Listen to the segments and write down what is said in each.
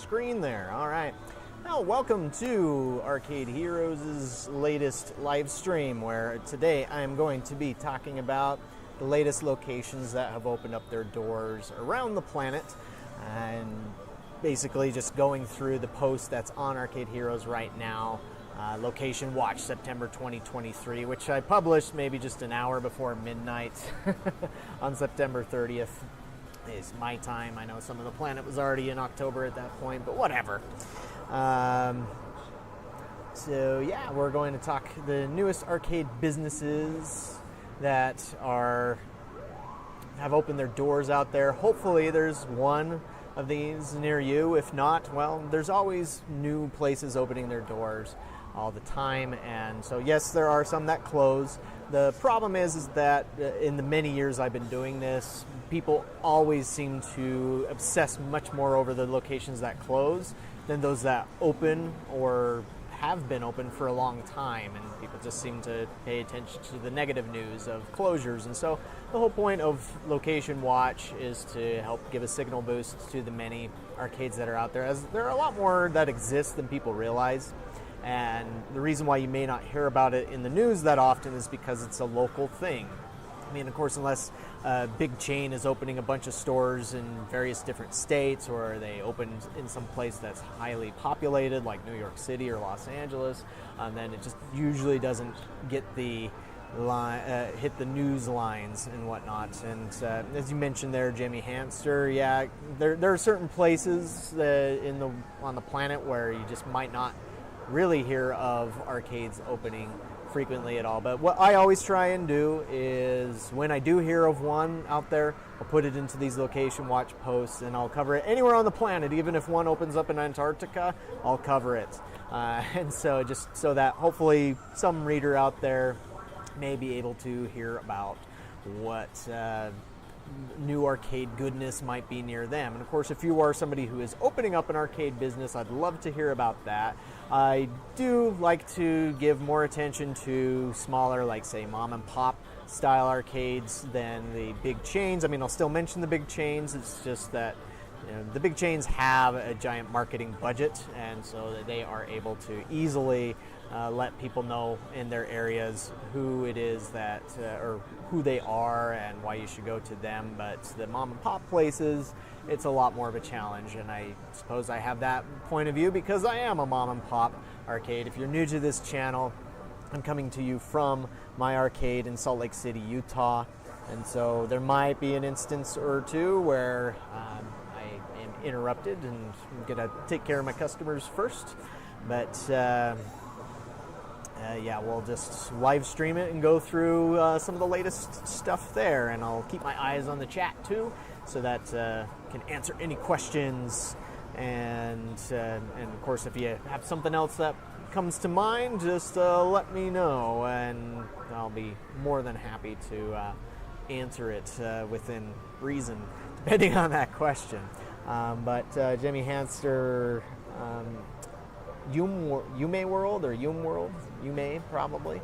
screen there. All right. Well, welcome to Arcade Heroes' latest live stream, where today I am going to be talking about the latest locations that have opened up their doors around the planet, and basically just going through the post that's on Arcade Heroes right now. Location Watch September 2023, which I published maybe just an hour before midnight on September 30th. Is my time. I know some of the planet was already in October at that point, but whatever. So yeah, we're going to talk the newest arcade businesses that have opened their doors out there. Hopefully there's one of these near you. If not, well, there's always new places opening their doors all the time, and so yes, there are some that close. The problem is that in the many years I've been doing this, people always seem to obsess much more over the locations that close than those that open or have been open for a long time, and people just seem to pay attention to the negative news of closures. And so the whole point of Location Watch is to help give a signal boost to the many arcades that are out there, as there are a lot more that exist than people realize. And the reason why you may not hear about it in the news that often is because it's a local thing. I mean, of course, unless a big chain is opening a bunch of stores in various different states, or they open in some place that's highly populated like New York City or Los Angeles, then it just usually doesn't get the hit the news lines and whatnot. And as you mentioned there, Jimmy Hamster, yeah, there are certain places on the planet where you just might not really hear of arcades opening frequently at all. But what I always try and do is, when I do hear of one out there, I'll put it into these Location Watch posts, and I'll cover it anywhere on the planet. Even if one opens up in Antarctica, I'll cover it. And so just so that hopefully some reader out there may be able to hear about what new arcade goodness might be near them. And of course, if you are somebody who is opening up an arcade business, I'd love to hear about that. I do like to give more attention to smaller, like say mom and pop style arcades than the big chains. I mean, I'll still mention the big chains. It's just that the big chains have a giant marketing budget, and so that they are able to easily let people know in their areas who it is that, or who they are and why you should go to them. But the mom and pop places, it's a lot more of a challenge, and I suppose I have that point of view because I am a mom and pop arcade. If you're new to this channel, I'm coming to you from my arcade in Salt Lake City, Utah, and so there might be an instance or two where I am interrupted, and I'm going to take care of my customers first. But yeah, we'll just live stream it and go through some of the latest stuff there, and I'll keep my eyes on the chat too, so that can answer any questions. And of course, if you have something else that comes to mind, just let me know, and I'll be more than happy to answer it within reason, depending on that question. But Jimmy Hamster, Yume World, or Yume World, Yume probably.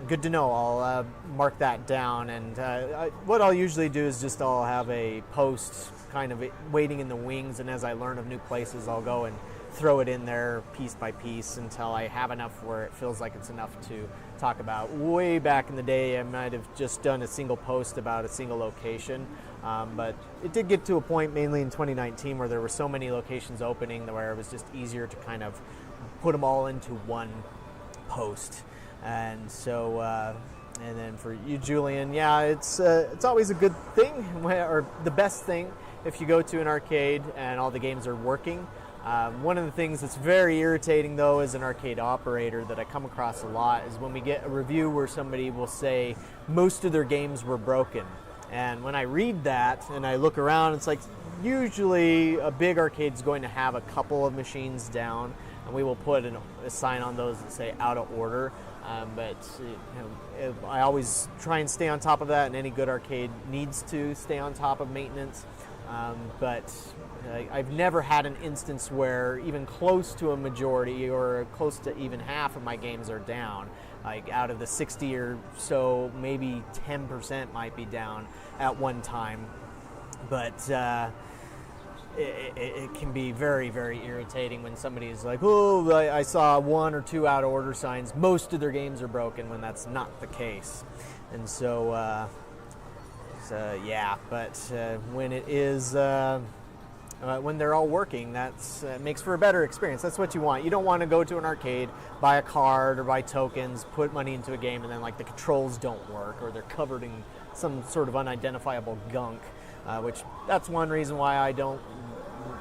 Good to know. I'll mark that down, and what I'll usually do is just I'll have a post kind of waiting in the wings, and as I learn of new places, I'll go and throw it in there piece by piece until I have enough where it feels like it's enough to talk about. Way back in the day, I might have just done a single post about a single location, but it did get to a point, mainly in 2019, where there were so many locations opening where it was just easier to kind of put them all into one post. And so, and then for you, Julian, yeah, it's always a good thing, or the best thing, if you go to an arcade and all the games are working. One of the things that's very irritating, though, as an arcade operator that I come across a lot, is when we get a review where somebody will say most of their games were broken. And when I read that and I look around, it's like usually a big arcade's going to have a couple of machines down, and we will put a sign on those that say out of order. But I always try and stay on top of that, and any good arcade needs to stay on top of maintenance. But I've never had an instance where even close to a majority or close to even half of my games are down. Like out of the 60 or so, maybe 10% might be down at one time. But it can be very, very irritating when somebody is like, oh, I saw 1 or 2 out of order signs. Most of their games are broken, when that's not the case. And so, yeah, but when it is, when they're all working, that's makes for a better experience. That's what you want. You don't want to go to an arcade, buy a card or buy tokens, put money into a game, and then like the controls don't work or they're covered in some sort of unidentifiable gunk. Which that's one reason why I don't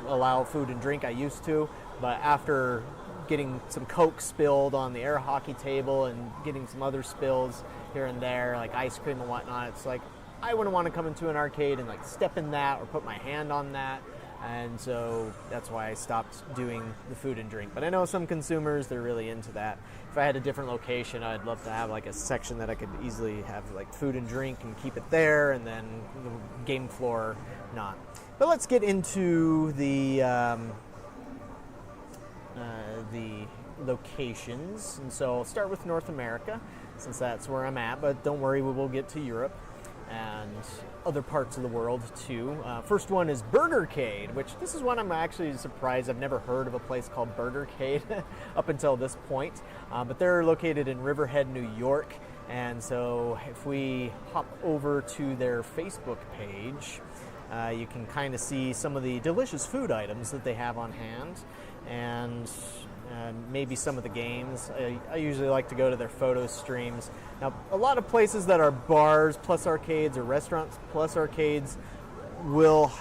allow food and drink. I used to, but after getting some Coke spilled on the air hockey table and getting some other spills here and there, like ice cream and whatnot, it's like I wouldn't want to come into an arcade and like step in that or put my hand on that. And so that's why I stopped doing the food and drink. But I know some consumers, they're really into that. If I had a different location, I'd love to have like a section that I could easily have like food and drink and keep it there, and then the game floor not. But let's get into the locations. And so I'll start with North America, since that's where I'm at. But don't worry, we will get to Europe and other parts of the world too. First one is Burgercade, which this is one I'm actually surprised. I've never heard of a place called Burgercade up until this point, but they're located in Riverhead, New York. And so if we hop over to their Facebook page, you can kind of see some of the delicious food items that they have on hand, and maybe some of the games. I usually like to go to their photo streams. Now, a lot of places that are bars plus arcades or restaurants plus arcades will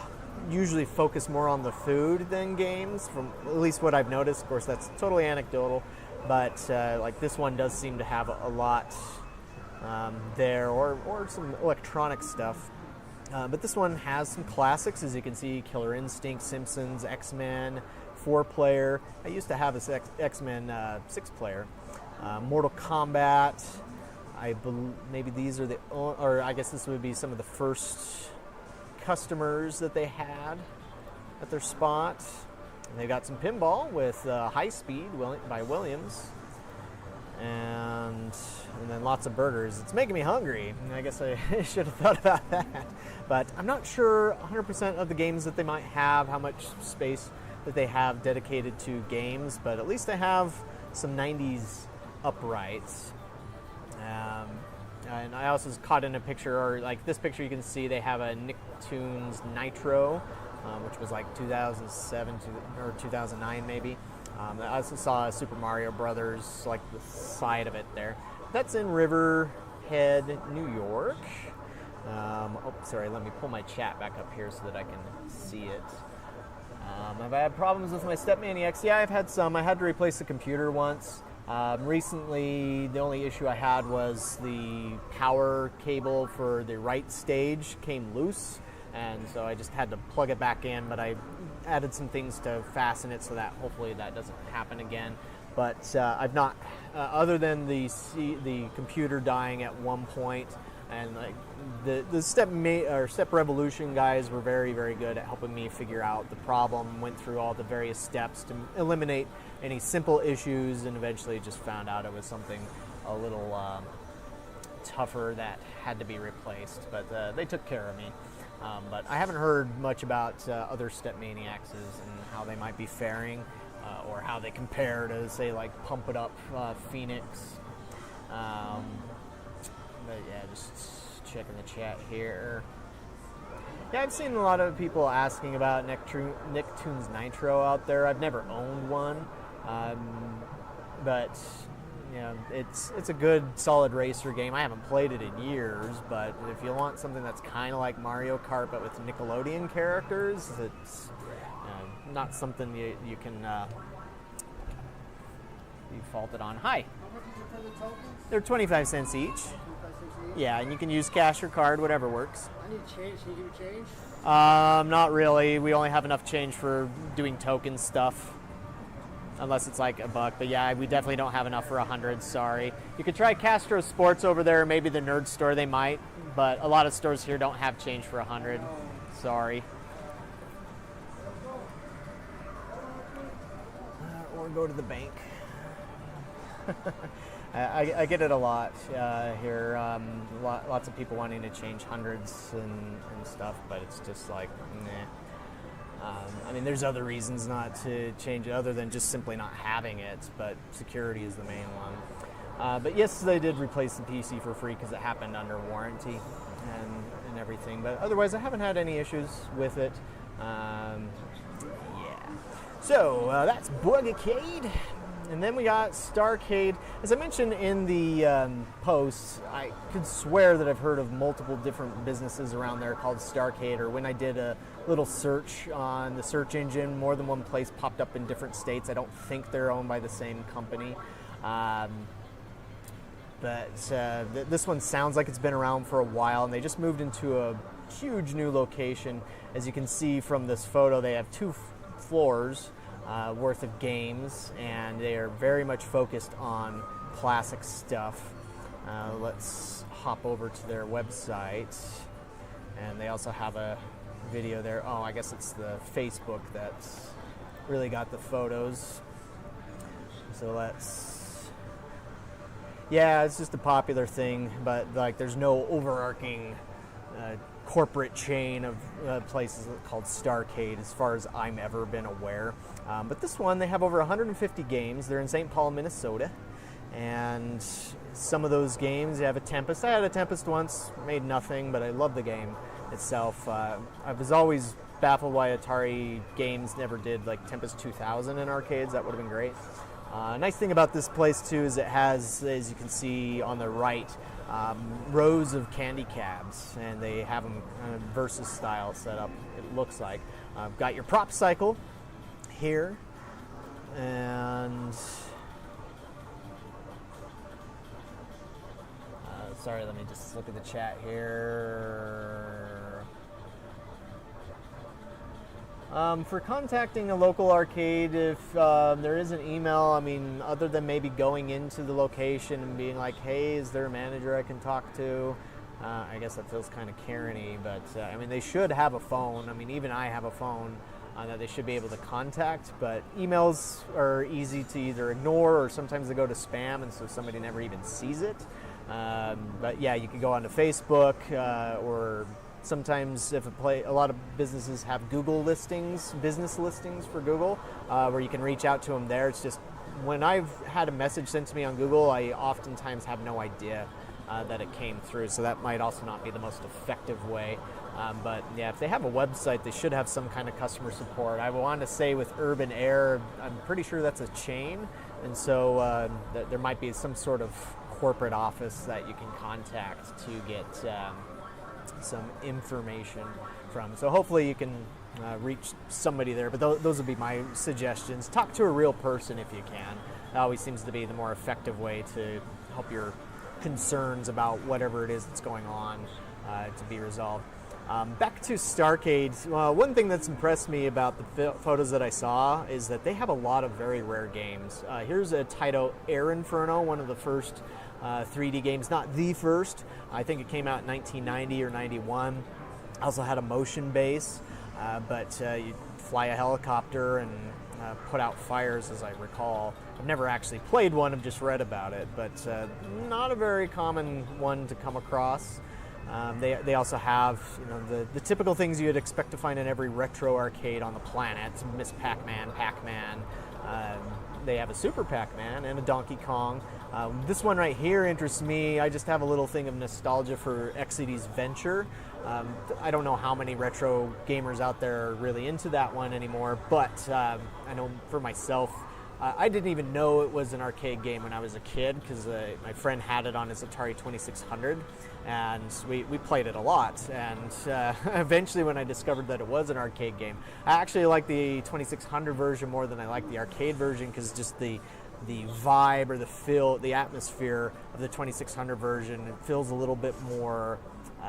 usually focus more on the food than games, from at least what I've noticed. Of course, that's totally anecdotal, but like this one does seem to have a lot there, or some electronic stuff. But this one has some classics, as you can see: Killer Instinct, Simpsons, X-Men 4-player. I used to have this X-Men 6-player. Mortal Kombat. I believe maybe these are or I guess this would be some of the first customers that they had at their spot. And they've got some pinball with High Speed by Williams. And then lots of burgers. It's making me hungry. I guess I should have thought about that. But I'm not sure 100% of the games that they might have, how much space that they have dedicated to games, but at least they have some 90s uprights. And I also caught in a picture, or like this picture you can see, they have a Nicktoons Nitro, which was like 2007 or 2009 maybe. I also saw Super Mario Brothers, like the side of it there. That's in Riverhead, New York. Oh, sorry, let me pull my chat back up here so that I can see it. I've had problems with my StepManiacs. Yeah, I've had some. I had to replace the computer once. Recently, the only issue I had was the power cable for the right stage came loose, and so I just had to plug it back in, but I added some things to fasten it so that hopefully that doesn't happen again. But I've not, other than the computer dying at one point, and like the Step Revolution guys were very, very good at helping me figure out the problem, went through all the various steps to eliminate any simple issues, and eventually just found out it was something a little tougher that had to be replaced. But they took care of me. But I haven't heard much about other StepManiacs and how they might be faring, or how they compare to, say, like Pump It Up Phoenix. But yeah, just checking the chat here. Yeah, I've seen a lot of people asking about Nicktoons Nitro out there. I've never owned one, but you know, it's a good, solid racer game. I haven't played it in years, but if you want something that's kind of like Mario Kart but with Nickelodeon characters, it's not something you can be faulted on. Hi. How much is it for the tokens? They're 25 cents each. 25 cents each? Yeah, and you can use cash or card, whatever works. I need change. Can you give me change? Not really. We only have enough change for doing token stuff, unless it's like $1. But yeah, we definitely don't have enough for 100. Sorry. You could try Castro Sports over there, maybe the Nerd Store. They might, but a lot of stores here don't have change for 100. Sorry. Or go to the bank. I get it a lot here. Lots of people wanting to change hundreds and stuff, but it's just like, nah. I mean, there's other reasons not to change it other than just simply not having it, but security is the main one. But yes, they did replace the PC for free because it happened under warranty and everything. But otherwise, I haven't had any issues with it. Yeah. So that's Bugacade. And then we got Starcade. As I mentioned in the post, I could swear that I've heard of multiple different businesses around there called Starcade, or when I did a little search on the search engine, more than one place popped up in different states. I don't think they're owned by the same company. But this one sounds like it's been around for a while, and they just moved into a huge new location. As you can see from this photo, they have 2 floors worth of games, and they are very much focused on classic stuff. Let's hop over to their website, and they also have a video there. Oh, I guess it's the Facebook that's really got the photos. So yeah, it's just a popular thing, but like there's no overarching corporate chain of places called Starcade as far as I'm ever been aware. But this one, they have over 150 games. They're in St. Paul, Minnesota. And some of those games, you have a Tempest. I had a Tempest once, made nothing, but I love the game itself. I was always baffled why Atari games never did like Tempest 2000 in arcades. That would have been great. Nice thing about this place too is it has, as you can see on the right, rows of candy cabs, and they have them versus style set up, it looks like. Got your prop cycle here, and sorry, let me just look at the chat here. For contacting a local arcade, if there is an email, I mean, other than maybe going into the location and being like, hey, is there a manager I can talk to? I guess that feels kind of Karen-y, but I mean, they should have a phone. I mean, even I have a phone that they should be able to contact, but emails are easy to either ignore or sometimes they go to spam, and so somebody never even sees it. But yeah, you can go onto Facebook or sometimes if a lot of businesses have Google listings, business listings for Google, where you can reach out to them there. It's just when I've had a message sent to me on Google, I oftentimes have no idea that it came through, so that might also not be the most effective way. But yeah, if they have a website, they should have some kind of customer support. I wanted to say with Urban Air, I'm pretty sure that's a chain, and so there might be some sort of corporate office that you can contact to get some information from. So hopefully you can reach somebody there, but those would be my suggestions. Talk to a real person if you can. That always seems to be the more effective way to help your concerns about whatever it is that's going on to be resolved. Back to Starcade, one thing that's impressed me about the photos that I saw is that they have a lot of very rare games. Here's a Taito Air Inferno, one of the first 3D games, not the first. I think it came out in 1990 or 91. Also had a motion base, but you fly a helicopter and put out fires, as I recall. I've never actually played one, I've just read about it, but not a very common one to come across. They also have, you know, the typical things you'd expect to find in every retro arcade on the planet: Miss Pac-Man, Pac-Man. They have a Super Pac-Man and a Donkey Kong. This one right here interests me. I just have a little thing of nostalgia for Exidy's Venture. I don't know how many retro gamers out there are really into that one anymore, but I know for myself, I didn't even know it was an arcade game when I was a kid because my friend had it on his Atari 2600, and we played it a lot. And eventually when I discovered that it was an arcade game, I actually like the 2600 version more than I like the arcade version because just the vibe or the feel, the atmosphere of the 2600 version, it feels a little bit more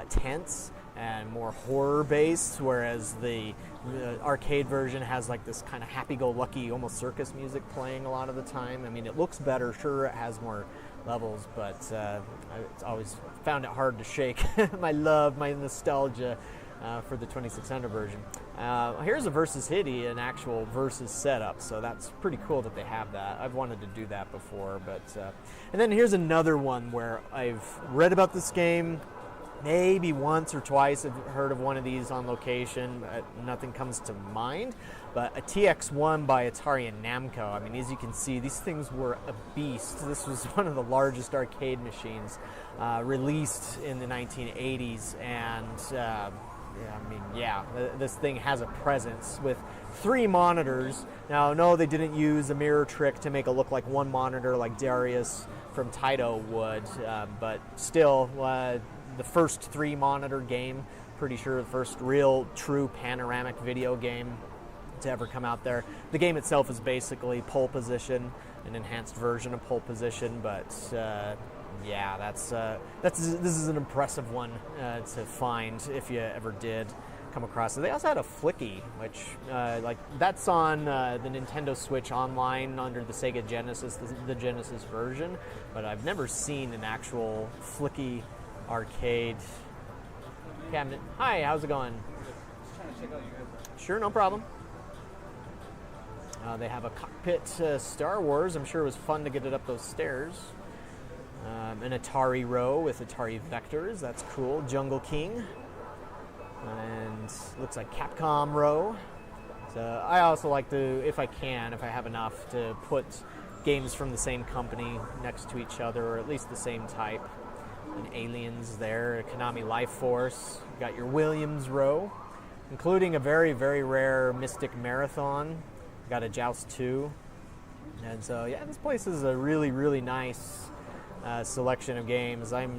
tense and more horror-based, whereas the arcade version has like this kind of happy-go-lucky, almost circus music playing a lot of the time. I mean, it looks better, sure, it has more levels, but I always found it hard to shake my love, my nostalgia for the 2600 version. Here's a Versus Hitty, an actual Versus setup, so that's pretty cool that they have that. I've wanted to do that before, but and then here's another one where I've read about this game, Maybe once or twice I've heard of one of these on location. Nothing comes to mind. But a TX1 by Atari and Namco. I mean, as you can see, these things were a beast. This was one of the largest arcade machines released in the 1980s. And this thing has a presence with 3 monitors. Now, no, they didn't use a mirror trick to make it look like one monitor like Darius from Taito would. But still, the first 3 monitor game, pretty sure the first real true panoramic video game to ever come out there. The game itself is basically Pole Position, an enhanced version of Pole Position, but this is an impressive one to find if you ever did come across it. They also had a Flicky, which that's on the Nintendo Switch Online under the Sega Genesis, the Genesis version, but I've never seen an actual Flicky arcade cabinet. Hi, how's it going? Just trying to check out you guys. Sure, no problem. They have a cockpit Star Wars. I'm sure it was fun to get it up those stairs. An Atari row with Atari Vectors. That's cool. Jungle King. And looks like Capcom row. So I also like to, if I have enough, to put games from the same company next to each other, or at least the same type. And Aliens there. Konami Life Force. You got your Williams row, including a very, very rare Mystic Marathon. Got a Joust 2. And so, yeah, this place is a really, really nice selection of games. I've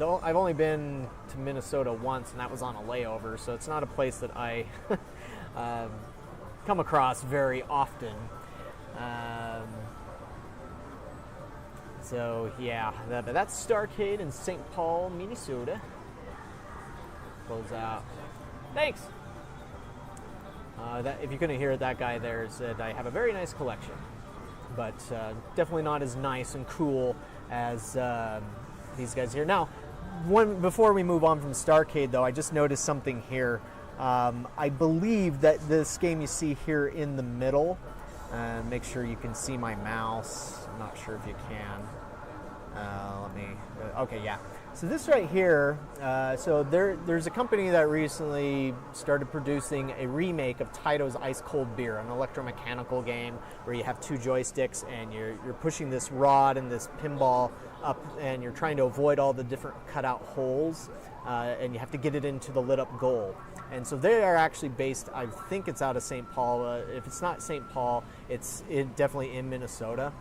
only been to Minnesota once, and that was on a layover, so it's not a place that I come across very often. That's Starcade in St. Paul, Minnesota. Close out. Thanks! If you couldn't hear it, that guy there said, I have a very nice collection, but definitely not as nice and cool as these guys here. Now, before we move on from Starcade, though, I just noticed something here. I believe that this game you see here in the middle, make sure you can see my mouse. I'm not sure if you can. Okay, yeah. So this right here, there's a company that recently started producing a remake of Taito's Ice Cold Beer, an electromechanical game where you have 2 joysticks and you're pushing this rod and this pinball up, and you're trying to avoid all the different cutout holes, and you have to get it into the lit up goal. And so they are actually based, I think it's out of St. Paul. If it's not St. Paul, it's definitely in Minnesota.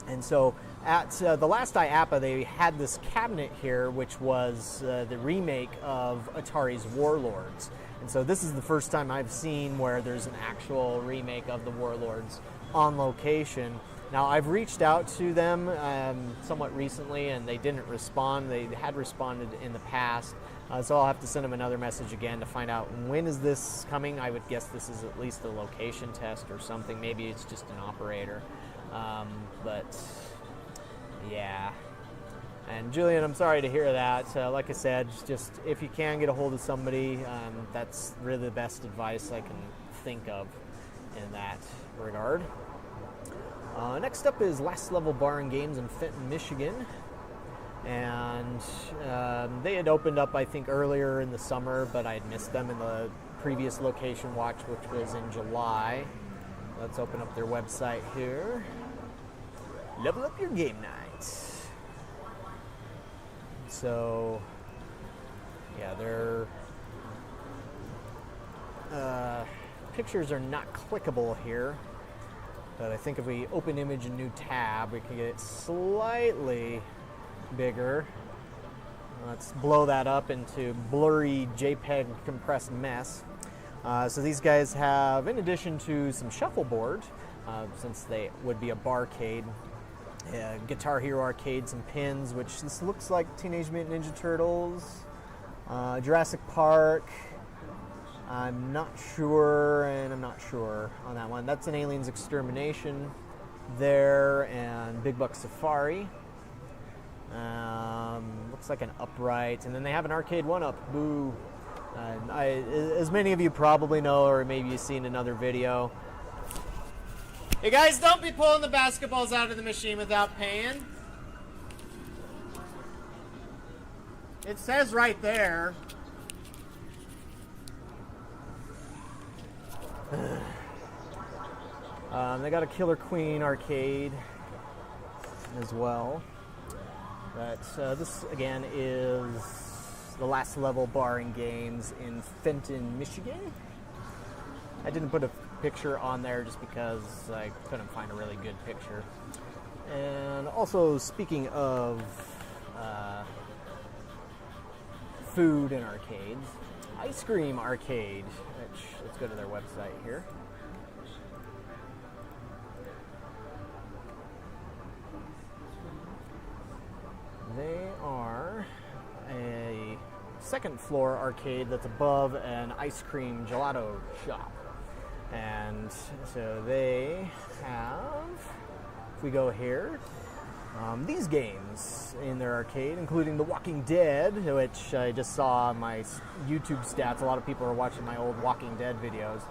And so at the last IAPA, they had this cabinet here, which was the remake of Atari's Warlords. And so this is the first time I've seen where there's an actual remake of the Warlords on location. Now, I've reached out to them somewhat recently, and they didn't respond. They had responded in the past. So I'll have to send them another message again to find out when is this coming. I would guess this is at least a location test or something. Maybe it's just an operator. But yeah, and Julian, I'm sorry to hear that. Like I said, just if you can get a hold of somebody, that's really the best advice I can think of in that regard. Next up is Last Level Bar and Games in Fenton, Michigan. And they had opened up, I think, earlier in the summer, but I had missed them in the previous location watch, which was in July. Let's open up their website here. Level up your game night. So, yeah, their pictures are not clickable here, but I think if we open image in new tab, we can get it slightly bigger. Let's blow that up into blurry JPEG compressed mess. So these guys have, in addition to some shuffleboard, since they would be a barcade, Guitar Hero Arcade, some pins, which this looks like Teenage Mutant Ninja Turtles, Jurassic Park. I'm not sure, and I'm not sure on that one. That's an Aliens Extermination there, and Big Buck Safari. Looks like an upright, and then they have an arcade one-up. Boo! As many of you probably know, or maybe you've seen another video. Hey guys, don't be pulling the basketballs out of the machine without paying. It says right there. They got a Killer Queen arcade as well. But this, again, is the Last Level Bar and Games in Fenton, Michigan. I didn't put a picture on there just because I couldn't find a really good picture. And also, speaking of food and arcades, Ice Cream Arcade, which, let's go to their website here. They are a second floor arcade that's above an ice cream gelato shop. And so they have, if we go here, these games in their arcade, including The Walking Dead, which I just saw on my YouTube stats. A lot of people are watching my old Walking Dead videos.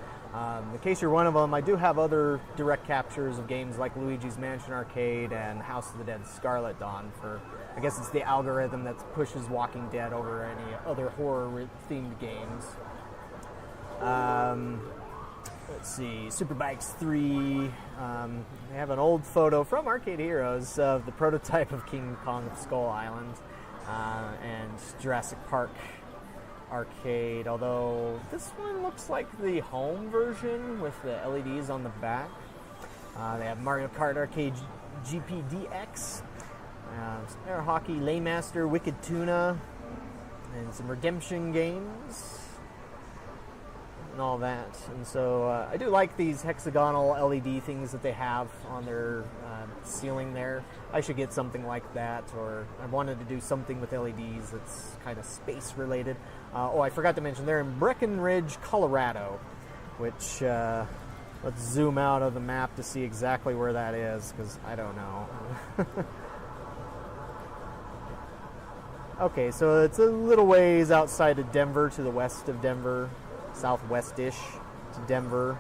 In case you're one of them, I do have other direct captures of games like Luigi's Mansion Arcade and House of the Dead Scarlet Dawn for, I guess it's the algorithm that pushes Walking Dead over any other horror-themed games. Let's see, Superbikes 3. They have an old photo from Arcade Heroes of the prototype of King Kong Skull Island and Jurassic Park Arcade, although this one looks like the home version with the LEDs on the back. They have Mario Kart Arcade GPDX, Air Hockey, Laymaster, Wicked Tuna, and some redemption games and all that. And so I do like these hexagonal LED things that they have on their ceiling there. I should get something like that, or I wanted to do something with LEDs that's kind of space related. I forgot to mention they're in Breckenridge, Colorado, which let's zoom out of the map to see exactly where that is, because I don't know. Okay, so it's a little ways outside of Denver, to the west of Denver, southwest-ish to Denver.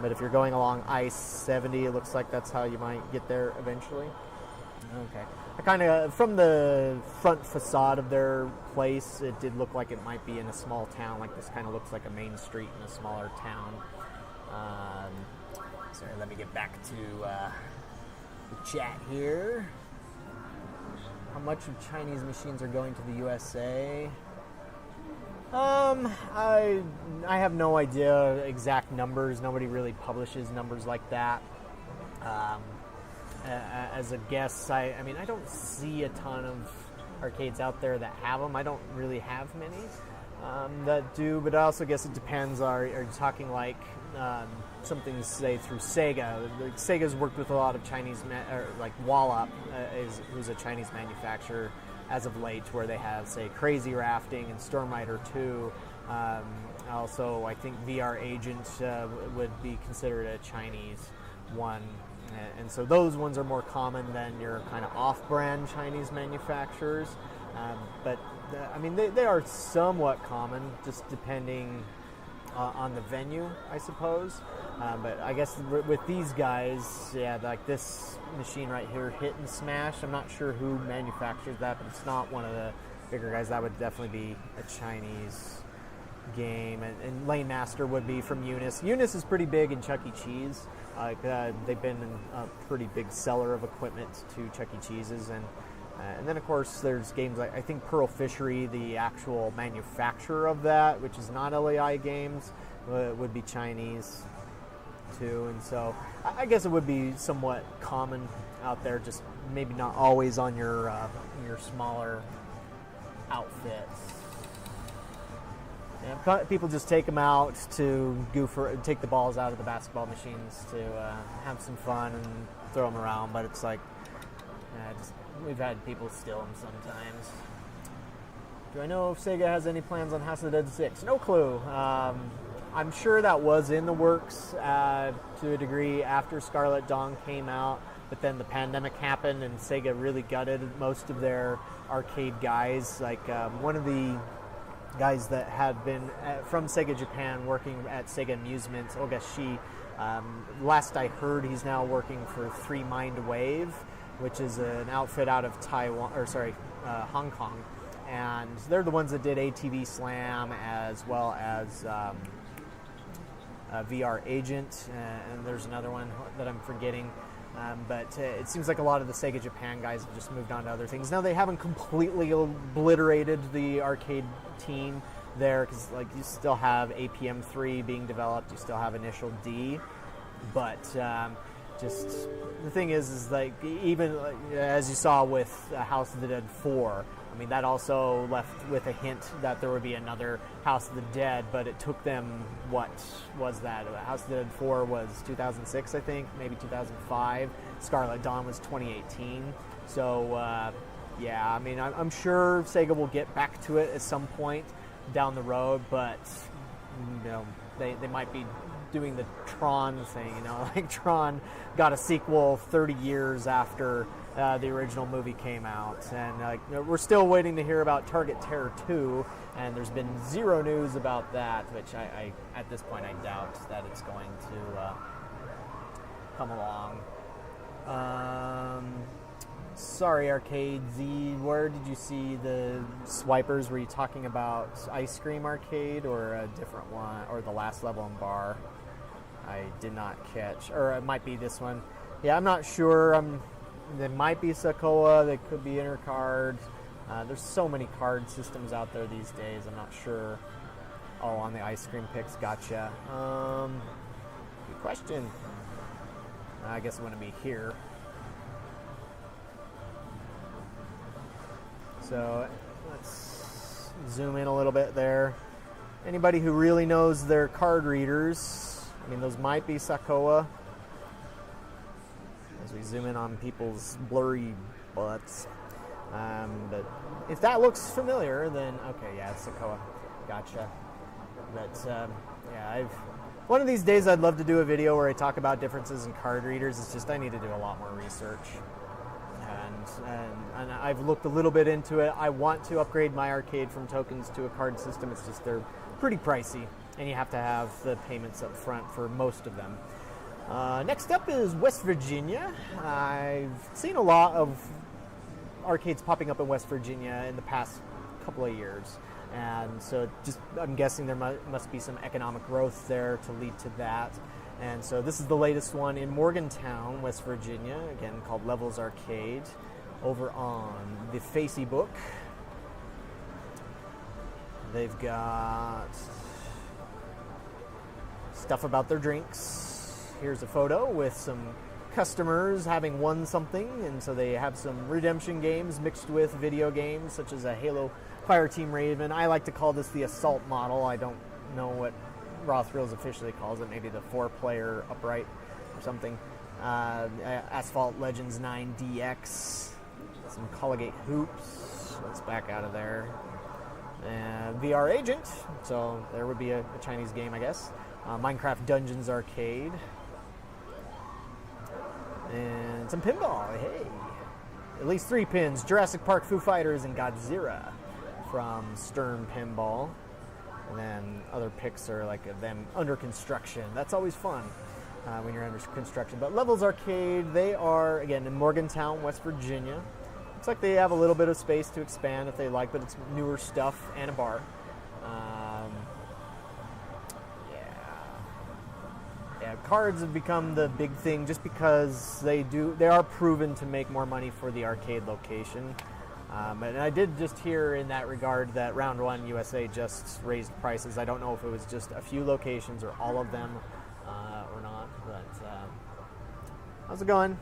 But if you're going along I-70, it looks like that's how you might get there eventually. Okay. I kind of, from the front facade of their place, it did look like it might be in a small town. Like this kind of looks like a main street in a smaller town. Sorry, let me get back to the chat here. How much of Chinese machines are going to the USA? I have no idea exact numbers. Nobody really publishes numbers like that. As a guess, I mean, I don't see a ton of arcades out there that have them. I don't really have many that do, but I also guess it depends. Are you talking like something, say, through Sega? Like, Sega's worked with a lot of Chinese, like Wallop, who's a Chinese manufacturer as of late, where they have, say, Crazy Rafting and Storm Rider 2. Also, I think VR Agent would be considered a Chinese one. And so those ones are more common than your kind of off-brand Chinese manufacturers. But, I mean, they are somewhat common, just depending on the venue, I suppose. But I guess with these guys, yeah, like this machine right here, Hit and Smash, I'm not sure who manufactures that, but it's not one of the bigger guys. That would definitely be a Chinese game. And Lane Master would be from Eunice. Eunice is pretty big in Chuck E. Cheese. They've been a pretty big seller of equipment to Chuck E. Cheese's. And then, of course, there's games like, I think Pearl Fishery, the actual manufacturer of that, which is not LAI Games, would be Chinese too. And so I guess it would be somewhat common out there, just maybe not always on your smaller outfits. Yeah, people just take them out to take the balls out of the basketball machines to have some fun and throw them around, but it's like, we've had people steal them sometimes. Do I know if Sega has any plans on House of the Dead 6? No clue. I'm sure that was in the works to a degree after Scarlet Dawn came out, but then the pandemic happened and Sega really gutted most of their arcade guys. Like one of the guys that had been from Sega Japan working at Sega Amusements, Ogashi, last I heard, he's now working for Three Mind Wave, which is an outfit out of Hong Kong. and they're the ones that did ATV Slam as well as VR Agent, and there's another one that I'm forgetting. But it seems like a lot of the Sega Japan guys have just moved on to other things. Now, they haven't completely obliterated the arcade team there, because like you still have APM3 being developed, you still have Initial D, but just the thing is like even as you saw with House of the Dead 4, I mean, that also left with a hint that there would be another House of the Dead, but it took them, what was that? House of the Dead 4 was 2006, I think, maybe 2005. Scarlet Dawn was 2018. So, yeah, I mean, I'm sure Sega will get back to it at some point down the road, but, you know, they might be doing the Tron thing, you know, like Tron got a sequel 30 years after the original movie came out, and we're still waiting to hear about Target Terror 2, and there's been zero news about that, which I at this point I doubt that it's going to come along. Sorry, Arcade Z, where did you see the swipers? Were you talking about Ice Cream Arcade or a different one, or the last level in Bar? I did not catch, or it might be this one. Yeah, I'm not sure. They might be Sakoa, they could be Intercard. There's so many card systems out there these days, I'm not sure. Oh, on the ice cream picks, gotcha. Good question. I guess it wouldn't be here. So let's zoom in a little bit there. Anybody who really knows their card readers, I mean, those might be Sakoa. As we zoom in on people's blurry butts. But if that looks familiar, then okay, yeah, it's Sakoa. Gotcha. But yeah, one of these days I'd love to do a video where I talk about differences in card readers. It's just I need to do a lot more research. And I've looked a little bit into it. I want to upgrade my arcade from tokens to a card system. It's just they're pretty pricey, and you have to have the payments up front for most of them. Next up is West Virginia. I've seen a lot of arcades popping up in West Virginia in the past couple of years, and so just I'm guessing there must be some economic growth there to lead to that. And so this is the latest one in Morgantown, West Virginia, again called Levels Arcade, over on the Facebook. They've got stuff about their drinks. Here's a photo with some customers having won something, and so they have some redemption games mixed with video games, such as a Halo Fireteam Raven. I like to call this the Assault model. I don't know what Raw Thrills officially calls it, maybe the 4-player upright or something. Asphalt Legends 9 DX, some Colligate Hoops. Let's back out of there. VR Agent, so there would be a Chinese game, I guess. Minecraft Dungeons Arcade. And some pinball, hey. At least 3 pins, Jurassic Park, Foo Fighters, and Godzilla from Stern Pinball. And then other picks are like them under construction. That's always fun when you're under construction. But Levels Arcade, they are, again, in Morgantown, West Virginia. Looks like they have a little bit of space to expand if they like, but it's newer stuff and a bar. Yeah, cards have become the big thing just because they are proven to make more money for the arcade location. And I did just hear in that regard that Round 1 USA just raised prices. I don't know if it was just a few locations or all of them or not, but how's it going?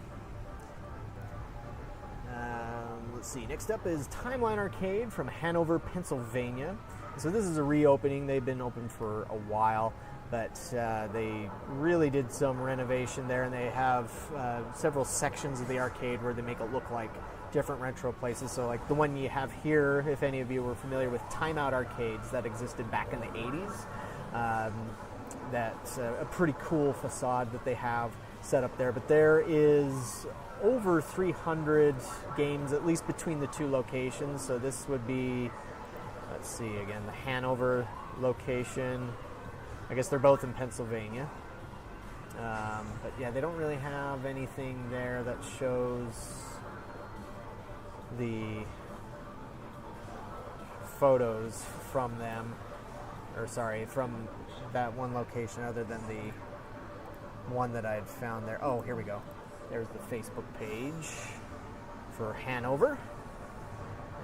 Let's see, next up is Timeline Arcade from Hanover, Pennsylvania. So this is a reopening. They've been open for a while, but they really did some renovation there, and they have several sections of the arcade where they make it look like different retro places. So like the one you have here, if any of you were familiar with Timeout Arcades that existed back in the 80s, that's a pretty cool facade that they have set up there. But there is over 300 games, at least between the two locations. So this would be, let's see, again, the Hanover location. I guess they're both in Pennsylvania. But yeah, they don't really have anything there that shows the photos from them, or sorry, from that one location other than the one that I had found there. Oh, here we go. There's the Facebook page for Hanover.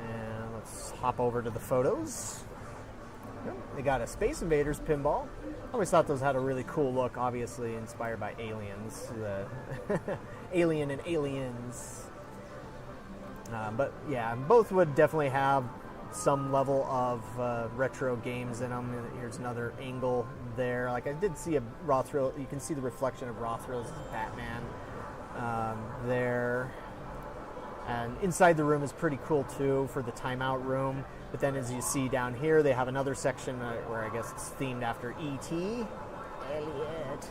And let's hop over to the photos. They got a Space Invaders pinball. I always thought those had a really cool look, obviously inspired by Aliens, the Alien and Aliens. But yeah, both would definitely have some level of retro games in them. Here's another angle there. Like I did see a Rothrill. You can see the reflection of Rothrill's Batman there. And inside the room is pretty cool too for the timeout room. But then as you see down here, they have another section where I guess it's themed after E.T. Elliot.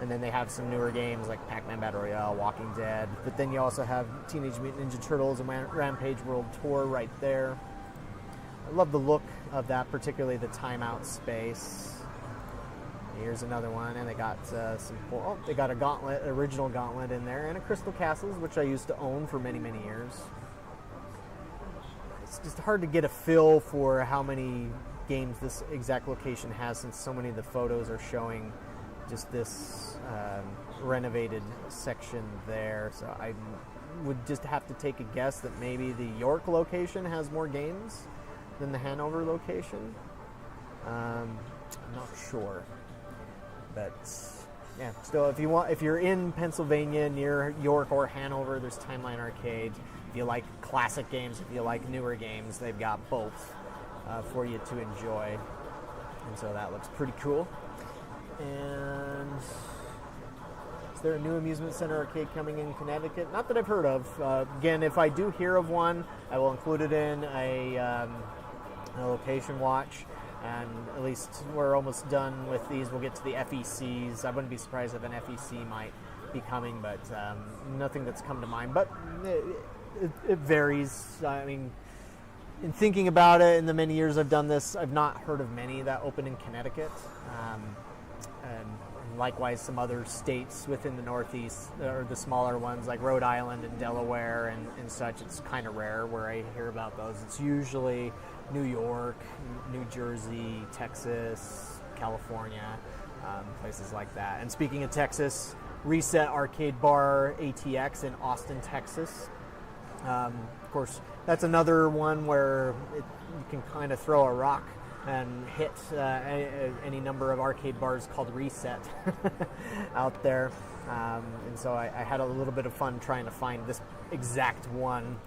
And then they have some newer games like Pac-Man Battle Royale, Walking Dead. But then you also have Teenage Mutant Ninja Turtles and Rampage World Tour right there. I love the look of that, particularly the timeout space. Here's another one, and they got they got a Gauntlet, original Gauntlet in there, and a Crystal Castles, which I used to own for many, many years. It's just hard to get a feel for how many games this exact location has, since so many of the photos are showing just this renovated section there. So I would just have to take a guess that maybe the York location has more games than the Hanover location. I'm not sure. But yeah, still, if you're in Pennsylvania near York or Hanover, there's Timeline Arcade. If you like classic games, if you like newer games, they've got both for you to enjoy. And so that looks pretty cool. And is there a new amusement center arcade coming in Connecticut? Not that I've heard of. Again, if I do hear of one, I will include it in a location watch. And at least we're almost done with these. We'll get to the FECs. I wouldn't be surprised if an FEC might be coming, but nothing that's come to mind. But it varies. I mean, in thinking about it, in the many years I've done this, I've not heard of many that open in Connecticut. And likewise, some other states within the Northeast, or the smaller ones like Rhode Island and Delaware and such, it's kind of rare where I hear about those. It's usually New York, New Jersey, Texas, California, places like that. And speaking of Texas, Reset Arcade Bar ATX in Austin, Texas. Of course, that's another one where you can kind of throw a rock and hit any number of arcade bars called Reset out there. And so I had a little bit of fun trying to find this exact one.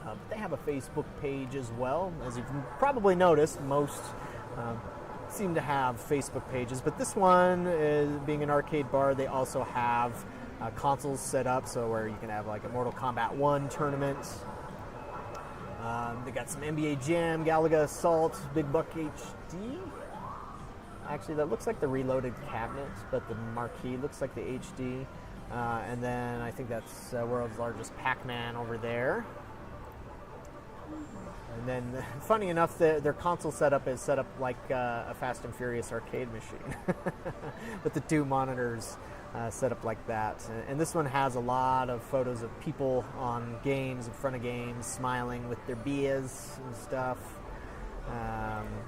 But they have a Facebook page as well. As you've probably noticed, most seem to have Facebook pages. But this one, being an arcade bar, they also have consoles set up, so where you can have like a Mortal Kombat 1 tournament. They got some NBA Jam, Galaga Assault, Big Buck HD. Actually, that looks like the reloaded cabinet, but the marquee looks like the HD. And then I think that's world's largest Pac-Man over there. And then, funny enough, their console setup is set up like a Fast and Furious arcade machine, with the two monitors set up like that. And this one has a lot of photos of people on games, in front of games, smiling with their beers and stuff.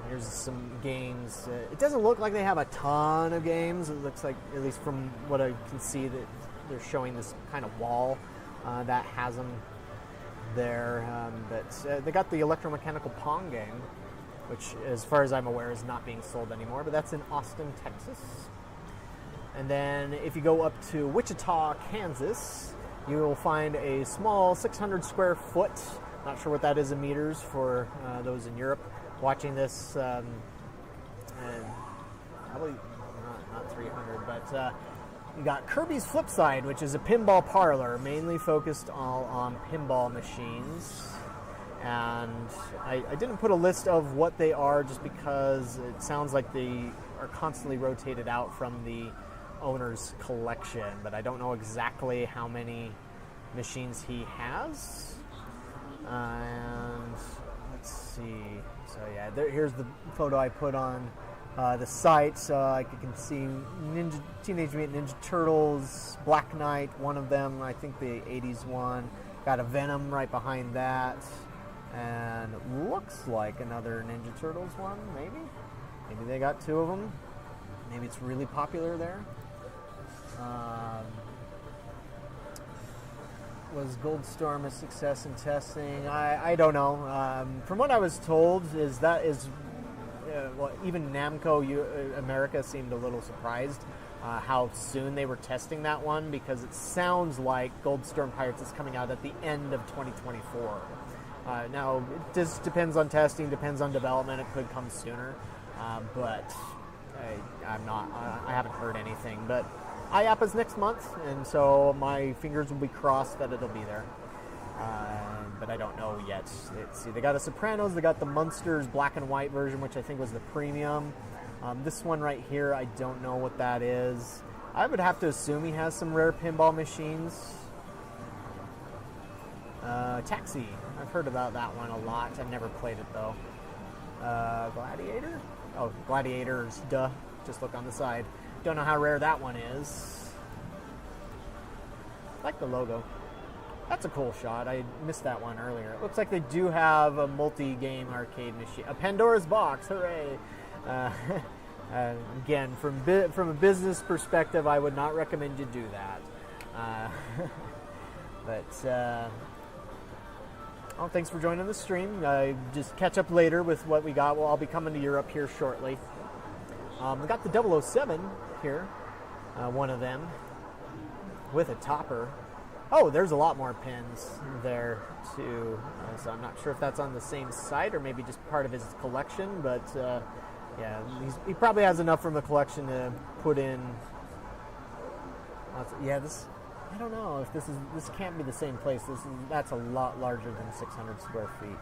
Here's some games. It doesn't look like they have a ton of games. It looks like, at least from what I can see, that they're showing this kind of wall that has them there. But they got the electromechanical Pong game, which, as far as I'm aware, is not being sold anymore. But that's in Austin, Texas. And then if you go up to Wichita, Kansas, you will find a small 600 square foot, not sure what that is in meters for those in Europe watching this, and probably not 300, but you got Kirby's Flipside, which is a pinball parlor mainly focused all on pinball machines. And I didn't put a list of what they are just because it sounds like they are constantly rotated out from the owner's collection, but I don't know exactly how many machines he has. And let's see. So yeah, here's the photo I put on the site. So like you can see Teenage Mutant Ninja Turtles, Black Knight, one of them, I think the 80s one. Got a Venom right behind that. And looks like another Ninja Turtles one, maybe? Maybe they got two of them. Maybe it's really popular there. Was Goldstorm a success in testing? I don't know. From what I was told, well, even Namco America seemed a little surprised how soon they were testing that one, because it sounds like Goldstorm Pirates is coming out at the end of 2024. Now, it just depends on testing, depends on development. It could come sooner, but I haven't heard anything. But IAPA's next month, and so my fingers will be crossed that it'll be there. But I don't know yet. Let's see, they got a Sopranos, they got the Munsters black and white version, which I think was the premium. This one right here, I don't know what that is. I would have to assume he has some rare pinball machines. Taxi, I've heard about that one a lot. I've never played it though. Gladiator? Oh, Gladiators, duh. Just look on the side. Don't know how rare that one is. I like the logo. That's a cool shot. I missed that one earlier. It looks like they do have a multi-game arcade machine. A Pandora's Box, hooray! Again, from a business perspective, I would not recommend you do that. Thanks for joining the stream. Just catch up later with what we got. Well, I'll be coming to Europe here shortly. We got the 007 here, one of them, with a topper. Oh, there's a lot more pins there, too. So I'm not sure if that's on the same site or maybe just part of his collection, but yeah, he probably has enough from the collection to put in. Yeah, I don't know if this can't be the same place. That's a lot larger than 600 square feet,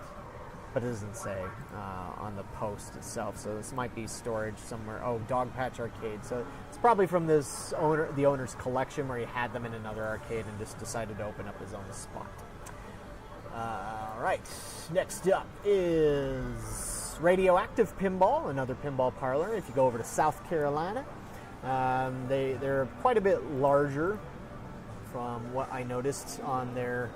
but it doesn't say on the post itself. So this might be storage somewhere. Oh, Dogpatch Arcade. So it's probably from the owner's collection where he had them in another arcade and just decided to open up his own spot. All right, next up is Radioactive Pinball, another pinball parlor. If you go over to South Carolina, they're quite a bit larger from what I noticed on their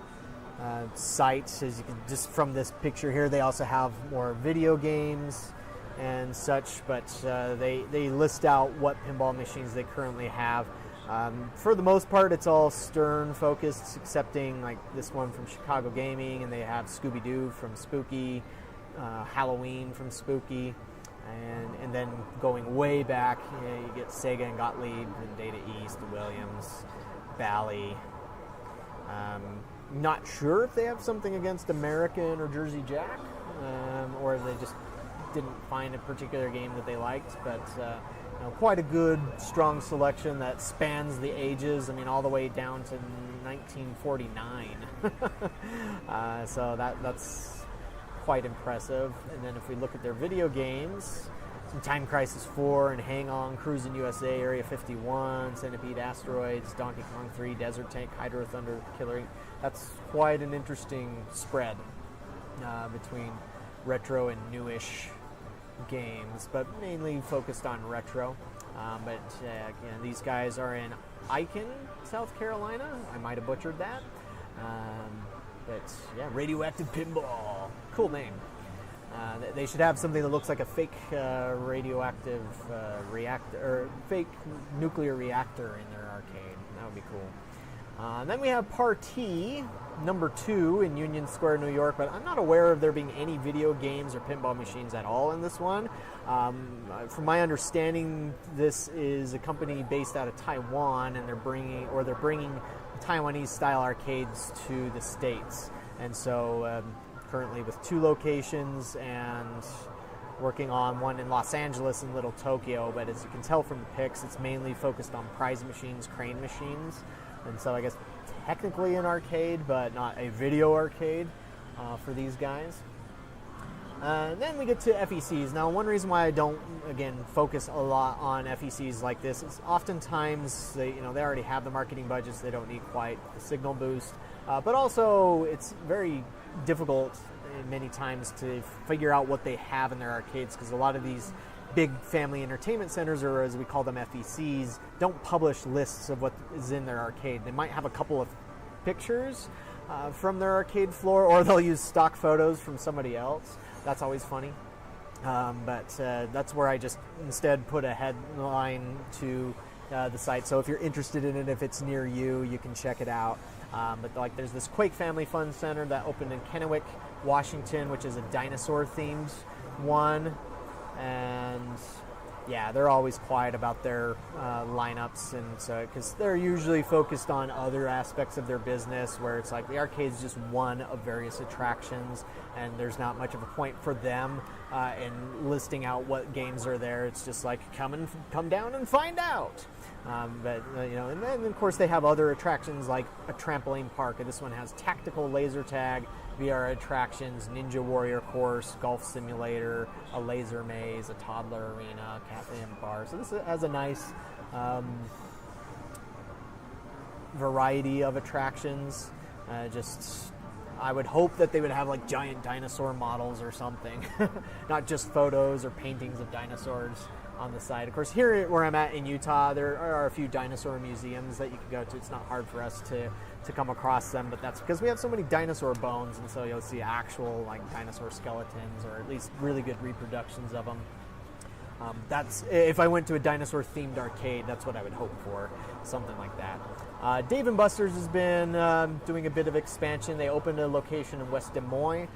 site. As you can just from this picture here, they also have more video games and such, but they list out what pinball machines they currently have. For the most part, it's all Stern focused, excepting like this one from Chicago Gaming, and they have Scooby-Doo from Spooky, Halloween from Spooky, and then going way back, you get Sega and Gottlieb and Data East, Williams, Bally. Not sure if they have something against American or Jersey Jack, or they just didn't find a particular game that they liked, but quite a good, strong selection that spans the ages. I mean, all the way down to 1949. So that's quite impressive. And then if we look at their video games, some Time Crisis 4 and Hang On, Cruis'n USA, Area 51, Centipede Asteroids, Donkey Kong 3, Desert Tank, Hydro Thunder, Killer. That's quite an interesting spread between retro and newish games, but mainly focused on retro. Again, these guys are in Aiken, South Carolina. I might have butchered that. But yeah, Radioactive Pinball. Cool name. They should have something that looks like a fake radioactive reactor, or fake nuclear reactor in their arcade. That would be cool. Then we have Party number 2 in Union Square, New York, but I'm not aware of there being any video games or pinball machines at all in this one. From my understanding, this is a company based out of Taiwan, and they're bringing Taiwanese-style arcades to the States. And so currently with 2 locations and working on one in Los Angeles and Little Tokyo, but as you can tell from the pics, it's mainly focused on prize machines, crane machines. And so I guess technically an arcade, but not a video arcade for these guys. Then we get to FECs. Now, one reason why I don't, again, focus a lot on FECs like this is oftentimes they already have the marketing budgets. They don't need quite the signal boost. But also, it's very difficult many times to figure out what they have in their arcades, because a lot of these big family entertainment centers, or as we call them, FECs, don't publish lists of what is in their arcade. They might have a couple of pictures, from their arcade floor, or they'll use stock photos from somebody else. That's always funny. But that's where I just instead put a headline to the site. So if you're interested in it, if it's near you, you can check it out. But like, there's this Quake Family Fun Center that opened in Kennewick, Washington, which is a dinosaur-themed one. And yeah, they're always quiet about their lineups, and so because they're usually focused on other aspects of their business, where it's like the arcade is just one of various attractions, and there's not much of a point for them in listing out what games are there. It's just like come down and find out. But and then of course they have other attractions like a trampoline park. This one has tactical laser tag, VR attractions, Ninja Warrior course, golf simulator, a laser maze, a toddler arena, cafe and bar. So this has a nice variety of attractions. I would hope that they would have like giant dinosaur models or something, not just photos or paintings of dinosaurs on the side. Of course, here where I'm at in Utah, there are a few dinosaur museums that you can go to. It's not hard for us to come across them, but that's because we have so many dinosaur bones, and so you'll see actual like dinosaur skeletons, or at least really good reproductions of them. That's if I went to a dinosaur themed arcade, that's what I would hope for, something like that. Dave & Buster's has been doing a bit of expansion. They opened a location in West Des Moines,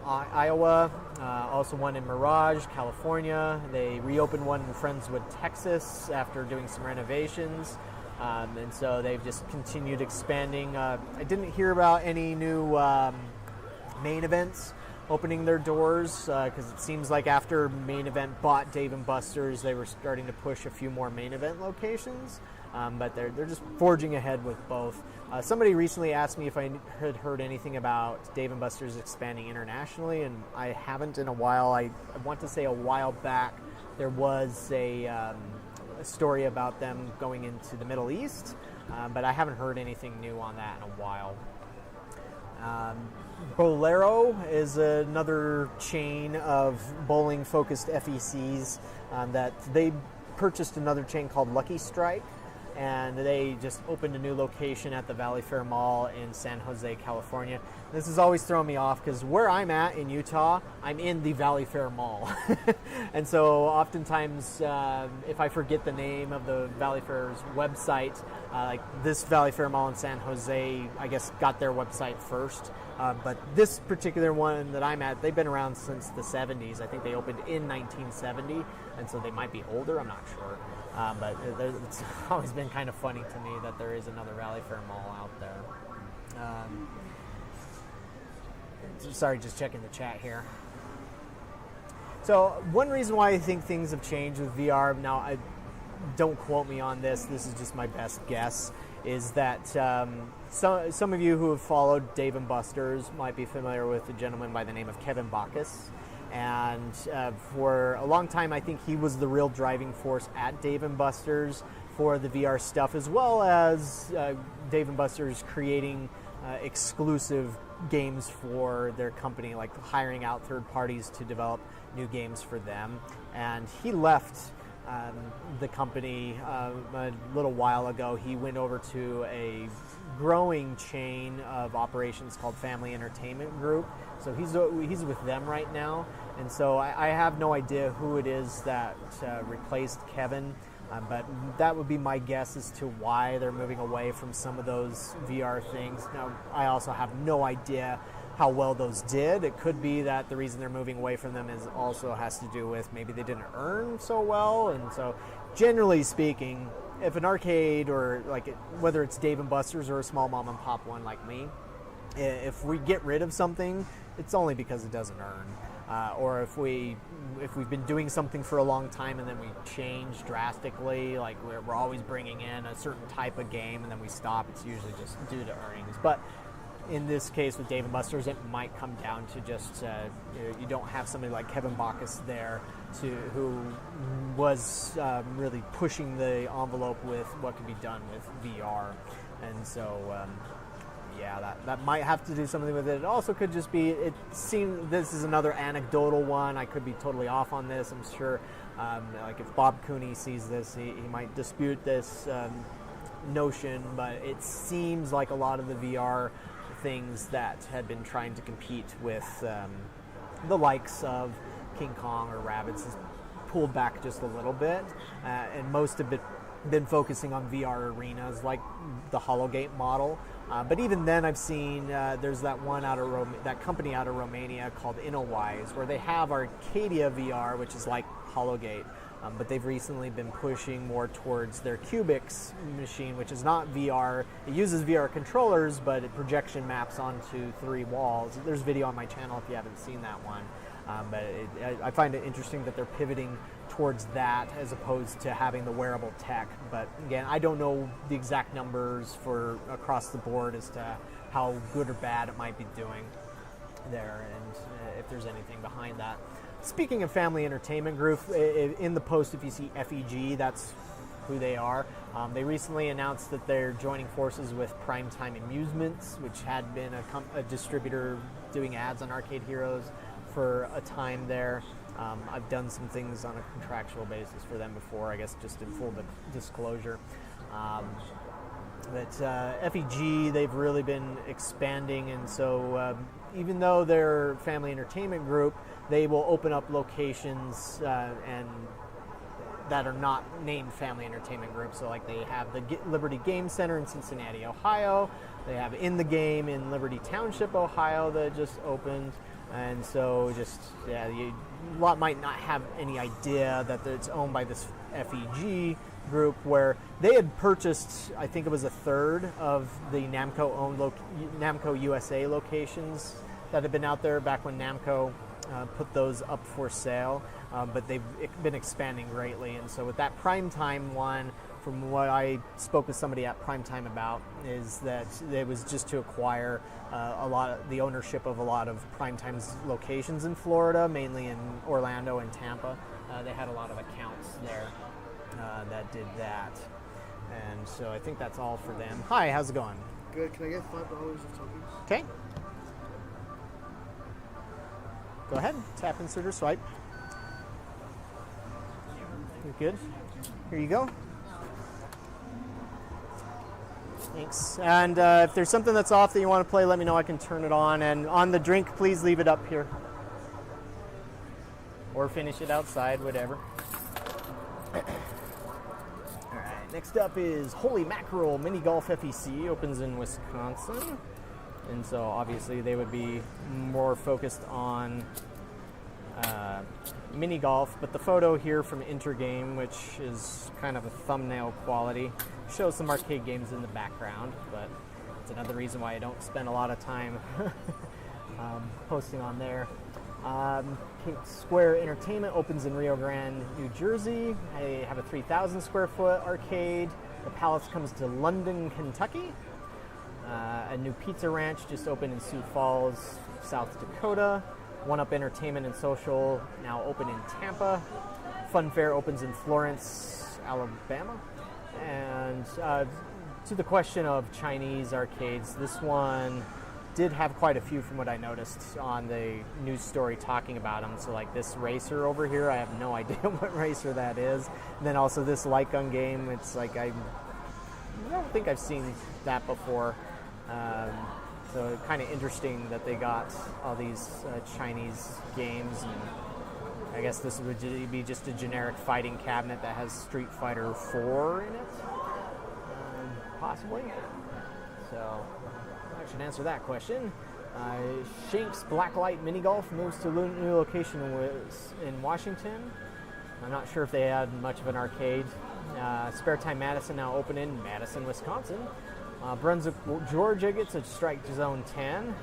Iowa, also one in Mirage, California. They reopened one in Friendswood, Texas after doing some renovations. And so they've just continued expanding. I didn't hear about any new main events opening their doors, because it seems like after Main Event bought Dave & Buster's, they were starting to push a few more Main Event locations. But they're just forging ahead with both. Somebody recently asked me if I had heard anything about Dave & Buster's expanding internationally, and I haven't in a while. I want to say a while back there was a story about them going into the Middle East, but I haven't heard anything new on that in a while. Bolero is another chain of bowling-focused FECs that they purchased another chain called Lucky Strike, and they just opened a new location at the Valley Fair Mall in San Jose, California. This has always thrown me off because where I'm at in Utah, I'm in the Valley Fair Mall. And so oftentimes if I forget the name of the Valley Fair's website, like this Valley Fair Mall in San Jose, I guess got their website first. But this particular one that I'm at, they've been around since the 70s. I think they opened in 1970, and so they might be older, I'm not sure. But it's always been kind of funny to me that there is another Valley Fair Mall out there. Sorry, just checking the chat here. So one reason why I think things have changed with VR, now don't quote me on this, this is just my best guess, is that some of you who have followed Dave & Buster's might be familiar with a gentleman by the name of Kevin Bacchus. And for a long time, I think he was the real driving force at Dave & Buster's for the VR stuff, as well as Dave & Buster's creating exclusive games for their company, like hiring out third parties to develop new games for them. And he left the company a little while ago. He went over to a growing chain of operations called Family Entertainment Group. So he's with them right now. And so I have no idea who it is that replaced Kevin. But that would be my guess as to why they're moving away from some of those VR things. Now, I also have no idea how well those did. It could be that the reason they're moving away from them also has to do with maybe they didn't earn so well. And so, generally speaking, if an arcade or whether it's Dave & Buster's or a small mom and pop one like me, if we get rid of something, it's only because it doesn't earn. Or if we've been doing something for a long time and then we change drastically, like we're always bringing in a certain type of game and then we stop, it's usually just due to earnings. But in this case with Dave & Buster's, it might come down to just you don't have somebody like Kevin Bacchus there who was really pushing the envelope with what could be done with VR. And so yeah, that might have to do something with it. It also could just be, it seems, this is another anecdotal one. I could be totally off on this. I'm sure, like if Bob Cooney sees this, he might dispute this. notion, but it seems like a lot of the VR things that had been trying to compete with the likes of King Kong or Rabbids has pulled back just a little bit, and most have been focusing on VR arenas like the Hologate model. But even then, I've seen there's that one that company out of Romania called InnoWise, where they have Arcadia VR, which is like Hologate, but they've recently been pushing more towards their Cubix machine, which is not VR. It uses VR controllers, but it projection maps onto 3 walls. There's video on my channel if you haven't seen that one. But I find it interesting that they're pivoting towards that as opposed to having the wearable tech. But again, I don't know the exact numbers for across the board as to how good or bad it might be doing there, and if there's anything behind that. Speaking of Family Entertainment Group, in the post, if you see FEG, that's who they are. They recently announced that they're joining forces with Primetime Amusements, which had been a distributor doing ads on Arcade Heroes for a time there. I've done some things on a contractual basis for them before, I guess just in full disclosure. But FEG, they've really been expanding, and so even though they're Family Entertainment Group, they will open up locations and that are not named Family Entertainment Group. So like they have the Liberty Game Center in Cincinnati, Ohio. They have In the Game in Liberty Township, Ohio that just opened. And so a lot might not have any idea that it's owned by this FEG group, where they had purchased, I think it was a third of the Namco-owned Namco USA locations that had been out there back when Namco put those up for sale, but they've been expanding greatly. And so with that Primetime one, from what I spoke with somebody at Primetime about, is that it was just to acquire the ownership of a lot of Primetime's locations in Florida, mainly in Orlando and Tampa. They had a lot of accounts there that did that. And so I think that's all for them. Hi, how's it going? Good. Can I get $5 of tokens? Okay. Go ahead, tap, insert, or swipe. You're good. Here you go. Thanks. And if there's something that's off that you want to play, let me know. I can turn it on. And on the drink, please leave it up here. Or finish it outside, whatever. All right, next up is Holy Mackerel Mini Golf FEC. Opens in Wisconsin. And so obviously they would be more focused on mini golf, but the photo here from Intergame, which is kind of a thumbnail quality, shows some arcade games in the background, but it's another reason why I don't spend a lot of time posting on there. Cape Square Entertainment opens in Rio Grande, New Jersey. I have a 3,000 square foot arcade. The Palace comes to London, Kentucky. A new pizza ranch just opened in Sioux Falls, South Dakota. One Up Entertainment and Social now open in Tampa. Fun Fair opens in Florence, Alabama. And to the question of Chinese arcades, this one did have quite a few from what I noticed on the news story talking about them. So like this racer over here, I have no idea what racer that is. And then also this light gun game, it's like I don't think I've seen that before. So kind of interesting that they got all these Chinese games. And I guess this would be just a generic fighting cabinet that has Street Fighter 4 in it, possibly. So I should answer that question. Shank's Blacklight Mini Golf moves to a new location in Washington. I'm not sure if they had much of an arcade. Spare Time Madison now open in Madison, Wisconsin. Brunswick, Georgia gets a Strike Zone 10.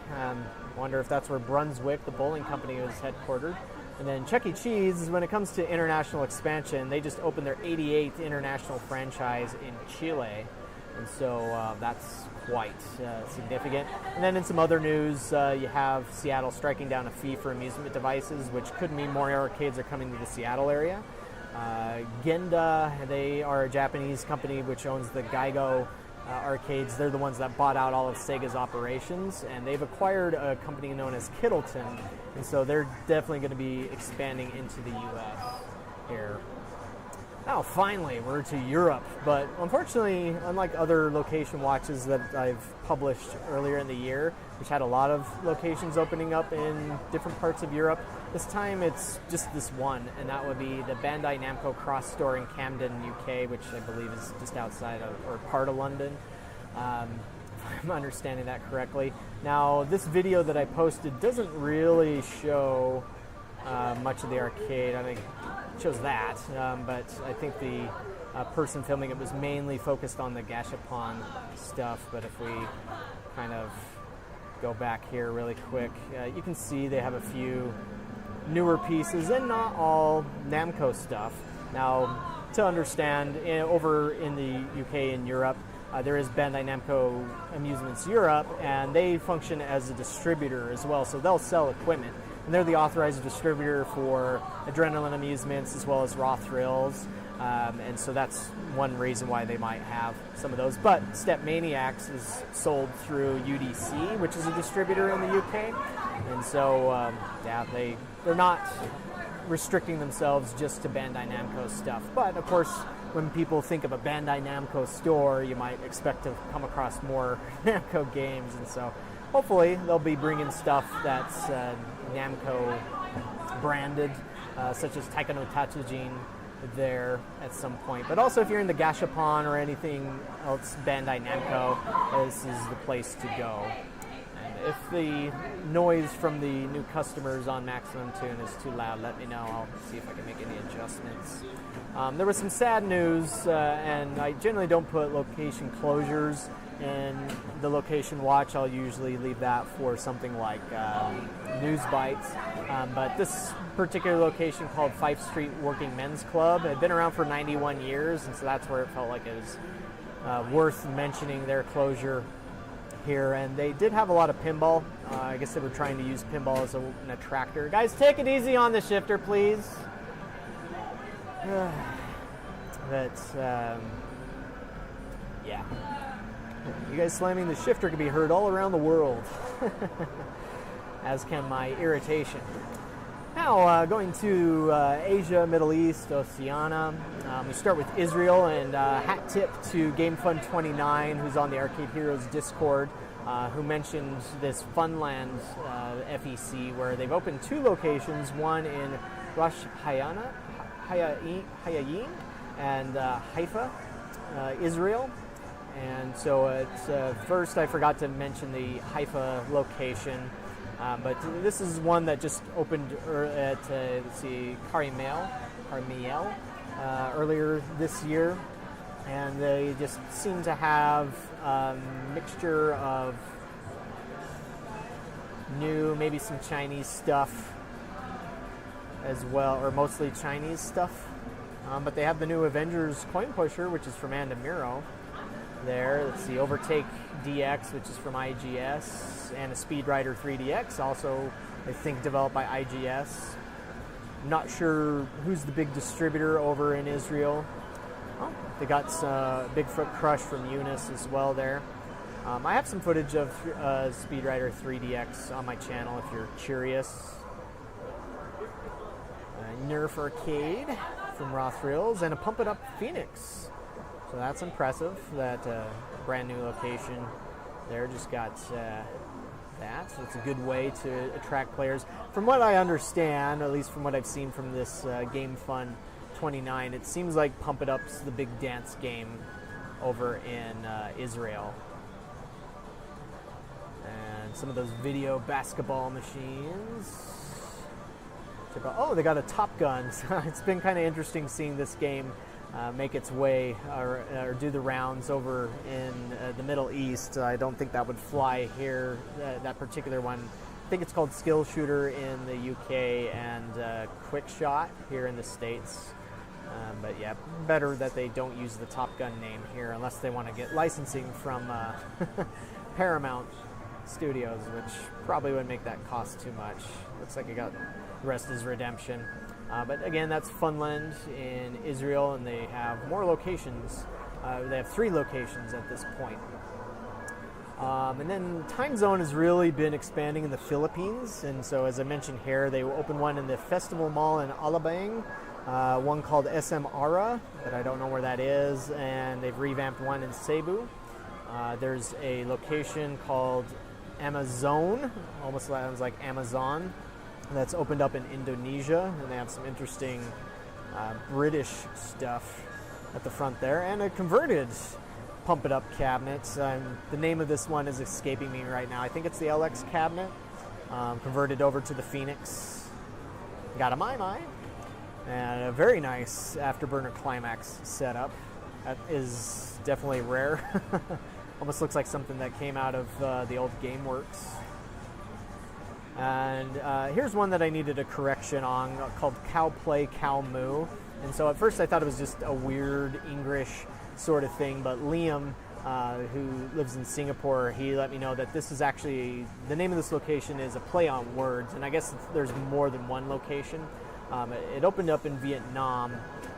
Wonder if that's where Brunswick, the bowling company, is headquartered. And then Chuck E. Cheese, when it comes to international expansion, they just opened their 88th international franchise in Chile. And so that's quite significant. And then in some other news, you have Seattle striking down a fee for amusement devices, which could mean more arcades are coming to the Seattle area. Genda, they are a Japanese company which owns the Geigo arcades. They're the ones that bought out all of Sega's operations, and they've acquired a company known as Kittleton, and so they're definitely going to be expanding into the U.S. here. Now, finally, we're to Europe, but unfortunately, unlike other location watches that I've published earlier in the year, which had a lot of locations opening up in different parts of Europe, this time it's just this one, and that would be the Bandai Namco Cross Store in Camden, UK, which I believe is just outside of, or part of London, if I'm understanding that correctly. Now, this video that I posted doesn't really show much of the arcade. I think it shows that, but I think the person filming it was mainly focused on the Gashapon stuff. But if we kind of go back here really quick, you can see they have a few newer pieces and not all Namco stuff. Now, to understand, over in the UK and Europe, there is Bandai Namco Amusements Europe, and they function as a distributor as well, so they'll sell equipment. And they're the authorized distributor for Adrenaline Amusements as well as Raw Thrills. And so that's one reason why they might have some of those. But Step Maniacs is sold through UDC, which is a distributor in the UK. And so, they're not restricting themselves just to Bandai Namco stuff. But, of course, when people think of a Bandai Namco store, you might expect to come across more Namco games. And so, hopefully, they'll be bringing stuff that's Namco branded, such as Taika no Tatsujin there at some point. But also, if you're in the Gashapon or anything else Bandai Namco, this is the place to go. And if the noise from the new customers on Maximum Tune is too loud, let me know. I'll see if I can make any adjustmts. There was some sad news, and I generally don't put location closures in the location watch. I'll usually leave that for something like News Bites. But this particular location, called Fife Street Working Men's Club, had been around for 91 years, and so that's where it felt like it was worth mentioning their closure here. And they did have a lot of pinball. I guess they were trying to use pinball as an attractor. Guys, take it easy on the shifter, please. Yeah. You guys slamming the shifter can be heard all around the world, as can my irritation. Now, going to Asia, Middle East, Oceania. We start with Israel, and hat tip to GameFun29, who's on the Arcade Heroes Discord, who mentioned this Funland FEC, where they've opened two locations, one in Rosh Hayayim and Haifa, Israel. And so at first I forgot to mention the Haifa location, but this is one that just opened at, Carmiel earlier this year. And they just seem to have a mixture of new, maybe some Chinese stuff as well, or mostly Chinese stuff. But they have the new Avengers Coin Pusher, which is from Andamiro. There, let's see, Overtake DX, which is from IGS, and a Speed Rider 3DX, also I think developed by IGS. I'm not sure who's the big distributor over in Israel. Oh, they got Bigfoot Crush from Eunice as well there. I have some footage of Speed Rider 3DX on my channel if you're curious. Nerf Arcade from Raw Thrills, and a Pump It Up Phoenix. So that's impressive, that brand new location there just got that. So it's a good way to attract players. From what I understand, at least from what I've seen from this GameFun29, it seems like Pump It Up's the big dance game over in Israel. And some of those video basketball machines. Oh, they got a Top Gun. It's been kind of interesting seeing this game make its way or do the rounds over in the Middle East. I don't think that would fly here, that particular one. I think it's called Skill Shooter in the UK and Quick Shot here in the States. But yeah, better that they don't use the Top Gun name here unless they want to get licensing from Paramount Studios, which probably would make that cost too much. Looks like I got the rest is Redemption. But again, that's Funland in Israel, and they have more locations. They have 3 locations at this point. And then Time Zone has really been expanding in the Philippines. And so, as I mentioned here, they opened one in the Festival Mall in Alabang, one called SM Ara, but I don't know where that is, and they've revamped one in Cebu. There's a location called Amazon, almost sounds like Amazon, that's opened up in Indonesia, and they have some interesting British stuff at the front there, and a converted Pump It Up cabinet. The name of this one is escaping me right now. I think it's the LX cabinet, converted over to the Phoenix. Got a My, and a very nice Afterburner Climax setup. That is definitely rare. Almost looks like something that came out of the old GameWorks. And here's one that I needed a correction on, called Cow Play Cow Moo. And so at first I thought it was just a weird English sort of thing, but Liam, who lives in Singapore, he let me know that this is actually, the name of this location is a play on words, and I guess there's more than one location. It opened up in Vietnam,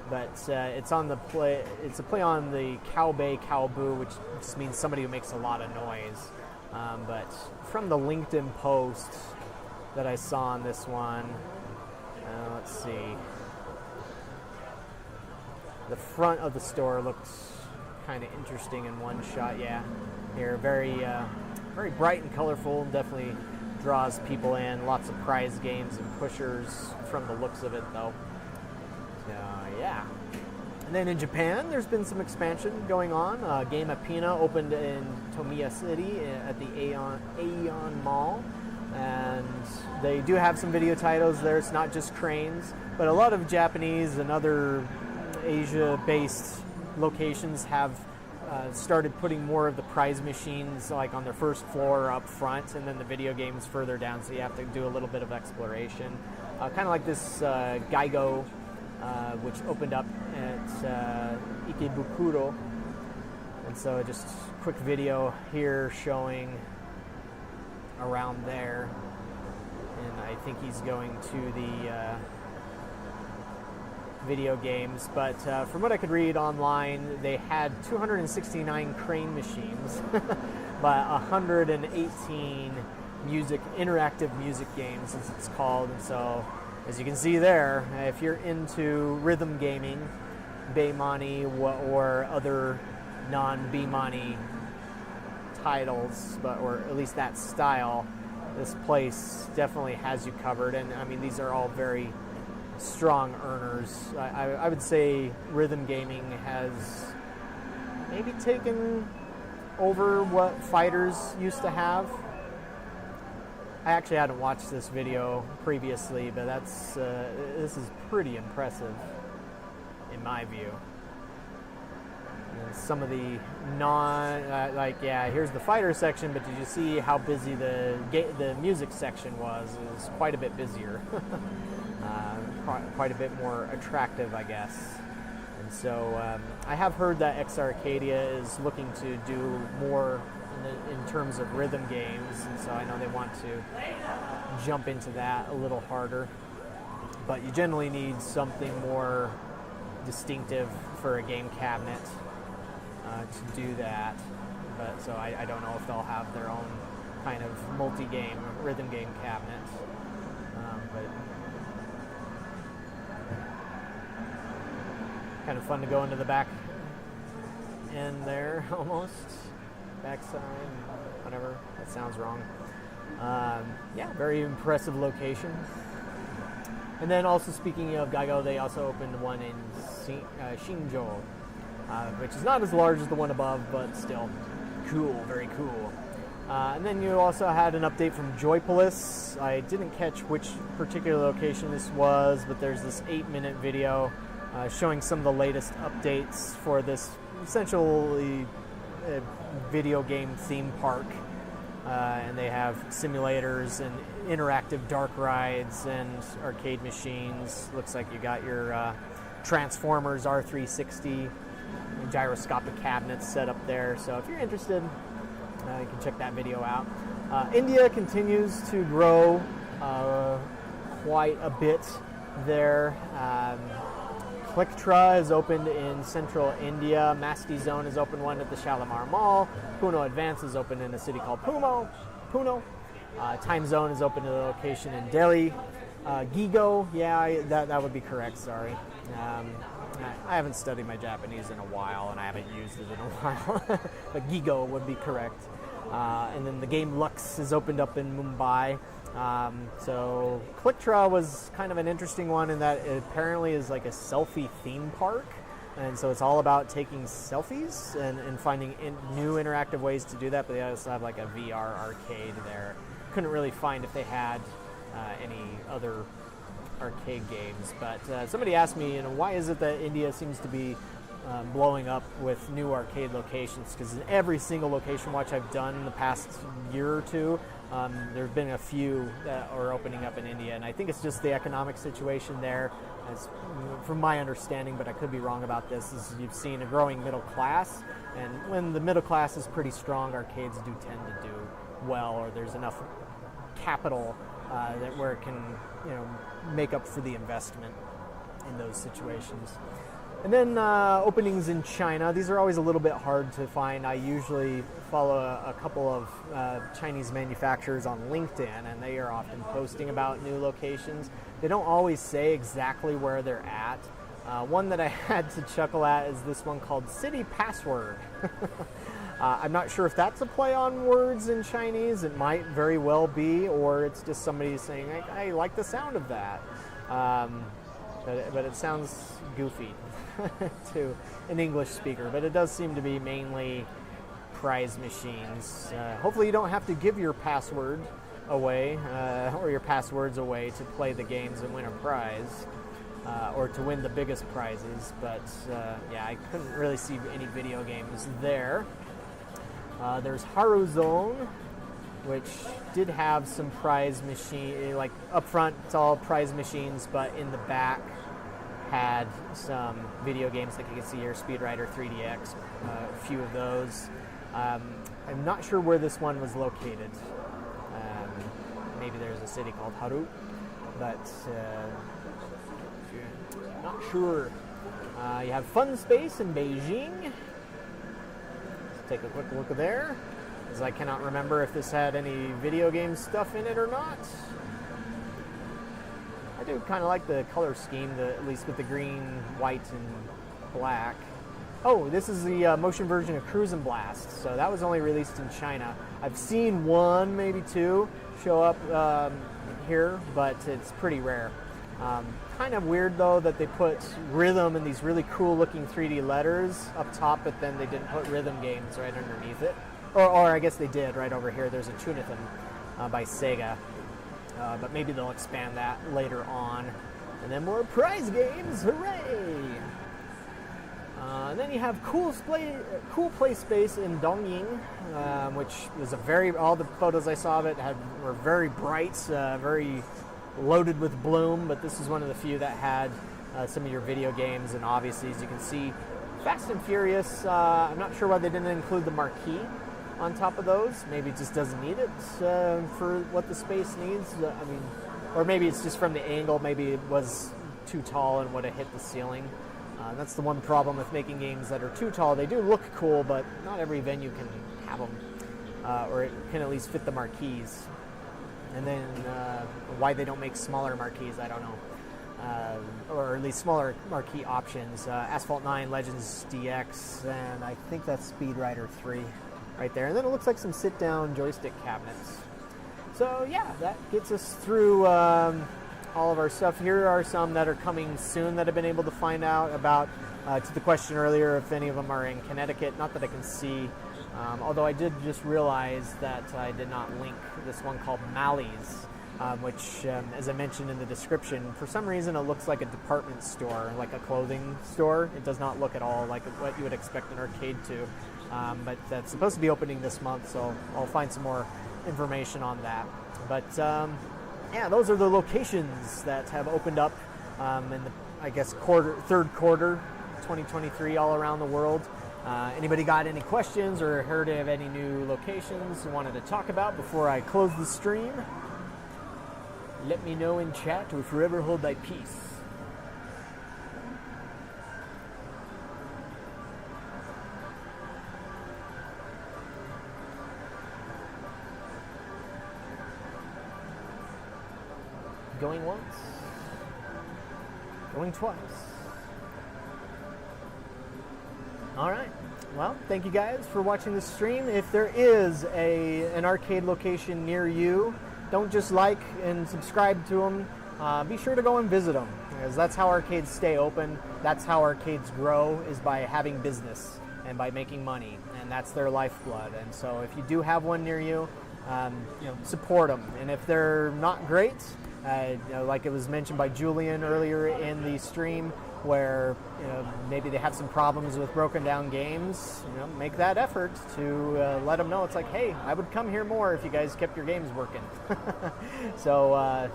but it's a play on the Cow Bay Cow Boo, which just means somebody who makes a lot of noise. But from the LinkedIn post that I saw on this one, let's see. The front of the store looks kind of interesting in one shot. Yeah, here, very bright and colorful, and definitely draws people in. Lots of prize games and pushers from the looks of it, though. So yeah. And then in Japan, there's been some expansion going on. Game Apina opened in Tomiya City at the Aeon Mall, and they do have some video titles there. It's not just cranes, but a lot of Japanese and other Asia-based locations have started putting more of the prize machines like on their first floor up front, and then the video games further down, so you have to do a little bit of exploration. Kind of like this Gaigo, which opened up at Ikebukuro. And so just a quick video here showing around there. And I think he's going to the video games, but from what I could read online, they had 269 crane machines, but 118 interactive music games, as it's called. And so, as you can see there, if you're into rhythm gaming, Beimani or other non-Beimani titles, or at least that style, this place definitely has you covered. And I mean, these are all very strong earners. I would say rhythm gaming has maybe taken over what fighters used to have. I actually hadn't watched this video previously, but this is pretty impressive in my view. And some of the here's the fighter section, but did you see how busy the music section was? It was quite a bit busier. Quite a bit more attractive, I guess. And so I have heard that X Arcadia is looking to do more in terms of rhythm games, and so I know they want to jump into that a little harder. But you generally need something more distinctive for a game cabinet to do that. But so I don't know if they'll have their own kind of multi-game rhythm game cabinet. But kind of fun to go into the back end there, almost. Backside, whatever. That sounds wrong. Yeah, very impressive location. And then also, speaking of Gaigo, they also opened one in Shinjo, which is not as large as the one above, but still cool, very cool. And then you also had an update from Joypolis. I didn't catch which particular location this was, but there's this 8-minute video showing some of the latest updates for this essentially video game theme park. And they have simulators and interactive dark rides and arcade machines. Looks like you got your Transformers R360 gyroscopic cabinets set up there. So if you're interested, you can check that video out. India continues to grow quite a bit there. Clictra has opened in central India. Masti Zone has opened one at the Shalimar Mall. Puno Advance has opened in a city called Puno. Time Zone has opened a location in Delhi. Gigo, yeah, that would be correct, sorry. I haven't studied my Japanese in a while, and I haven't used it in a while. But Gigo would be correct. And then the game Lux is opened up in Mumbai. So Clicktra was kind of an interesting one in that it apparently is like a selfie theme park. And so it's all about taking selfies and finding new interactive ways to do that. But they also have like a VR arcade there. Couldn't really find if they had any other arcade games. But somebody asked me, why is it that India seems to be blowing up with new arcade locations? Because in every single location watch I've done in the past year or two, there have been a few that are opening up in India, and I think it's just the economic situation there. As from my understanding, but I could be wrong about this, is you've seen a growing middle class, and when the middle class is pretty strong, arcades do tend to do well, or there's enough capital that where it can, make up for the investment in those situations. And then openings in China. These are always a little bit hard to find. I usually follow a couple of Chinese manufacturers on LinkedIn, and they are often posting about new locations. They don't always say exactly where they're at. One that I had to chuckle at is this one called City Password. I'm not sure if that's a play on words in Chinese. It might very well be, or it's just somebody saying, I like the sound of that. But it sounds goofy to an English speaker. But it does seem to be mainly prize machines. Hopefully you don't have to give your password away or your passwords away to play the games and win a prize. Or to win the biggest prizes, but I couldn't really see any video games there. There's Haru Zone, which did have some prize machine, like up front it's all prize machines, but in the back had some video games like you can see here, Speed Rider 3DX, a few of those. I'm not sure where this one was located. Maybe there's a city called Haru, but not sure. You have Fun Space in Beijing. Let's take a quick look there, as I cannot remember if this had any video game stuff in it or not. I do kind of like the color scheme, at least with the green, white, and black. Oh, this is the motion version of Cruisin' Blast, so that was only released in China. I've seen one, maybe two, show up here, but it's pretty rare. Kind of weird though that they put rhythm in these really cool looking 3D letters up top, but then they didn't put rhythm games right underneath it. Or I guess they did right over here. There's a Tunathan by Sega, but maybe they'll expand that later on. And then more prize games, hooray! And then you have Cool Play Space in Dongying, which was all the photos I saw of it were very bright, very loaded with bloom, but this is one of the few that had some of your video games, and obviously, as you can see, Fast and Furious. I'm not sure why they didn't include the marquee on top of those. Maybe it just doesn't need it for what the space needs. Or maybe it's just from the angle. Maybe it was too tall and would have hit the ceiling. That's the one problem with making games that are too tall. They do look cool, but not every venue can have them, or it can at least fit the marquees. And then why they don't make smaller marquees, I don't know. Or at least smaller marquee options. Asphalt 9, Legends DX, and I think that's Speed Rider 3 right there. And then it looks like some sit-down joystick cabinets. So yeah, that gets us through all of our stuff. Here are some that are coming soon that I've been able to find out about. To the question earlier, if any of them are in Connecticut, not that I can see. Although I did just realize that I did not link this one called Mally's, which, as I mentioned in the description, for some reason it looks like a department store, like a clothing store. It does not look at all like what you would expect an arcade to. But that's supposed to be opening this month, so I'll find some more information on that. But those are the locations that have opened up in the, I guess, third quarter 2023 all around the world. Anybody got any questions or heard of any new locations you wanted to talk about before I close the stream? Let me know in chat, or forever hold thy peace. Going once. Going twice. All right. Well, thank you guys for watching this stream. If there is an arcade location near you, don't just like and subscribe to them. Be sure to go and visit them, because that's how arcades stay open. That's how arcades grow, is by having business and by making money, and that's their lifeblood. And so if you do have one near you, support them. And if they're not great, like it was mentioned by Julian earlier in the stream, where maybe they have some problems with broken down games, make that effort to let them know. It's like, hey, I would come here more if you guys kept your games working. So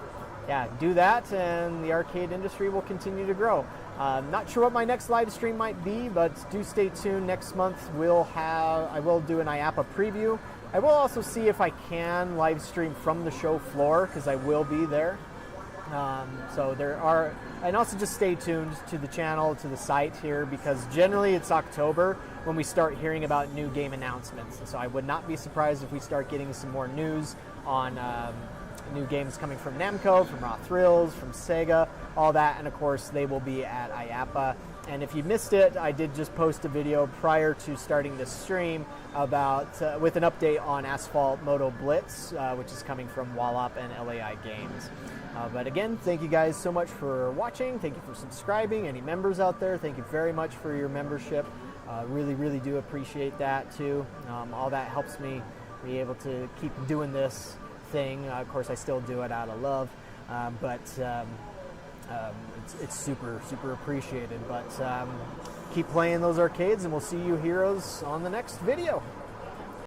yeah, do that, and the arcade industry will continue to grow. Not sure what my next live stream might be, but do stay tuned. Next month I will do an IAAPA preview. I will also see if I can live stream from the show floor, because I will be there. So there are, and also just stay tuned to the channel, to the site here, because generally it's October when we start hearing about new game announcements. And so I would not be surprised if we start getting some more news on new games coming from Namco, from Raw Thrills, from Sega, all that. And of course they will be at IAAPA. And if you missed it, I did just post a video prior to starting this stream about with an update on Asphalt Moto Blitz, which is coming from Wallop and LAI Games. But again, thank you guys so much for watching. Thank you for subscribing. Any members out there, thank you very much for your membership. Really, really do appreciate that too. All that helps me be able to keep doing this thing. Of course, I still do it out of love, but it's super, super appreciated. But keep playing those arcades, and we'll see you heroes on the next video.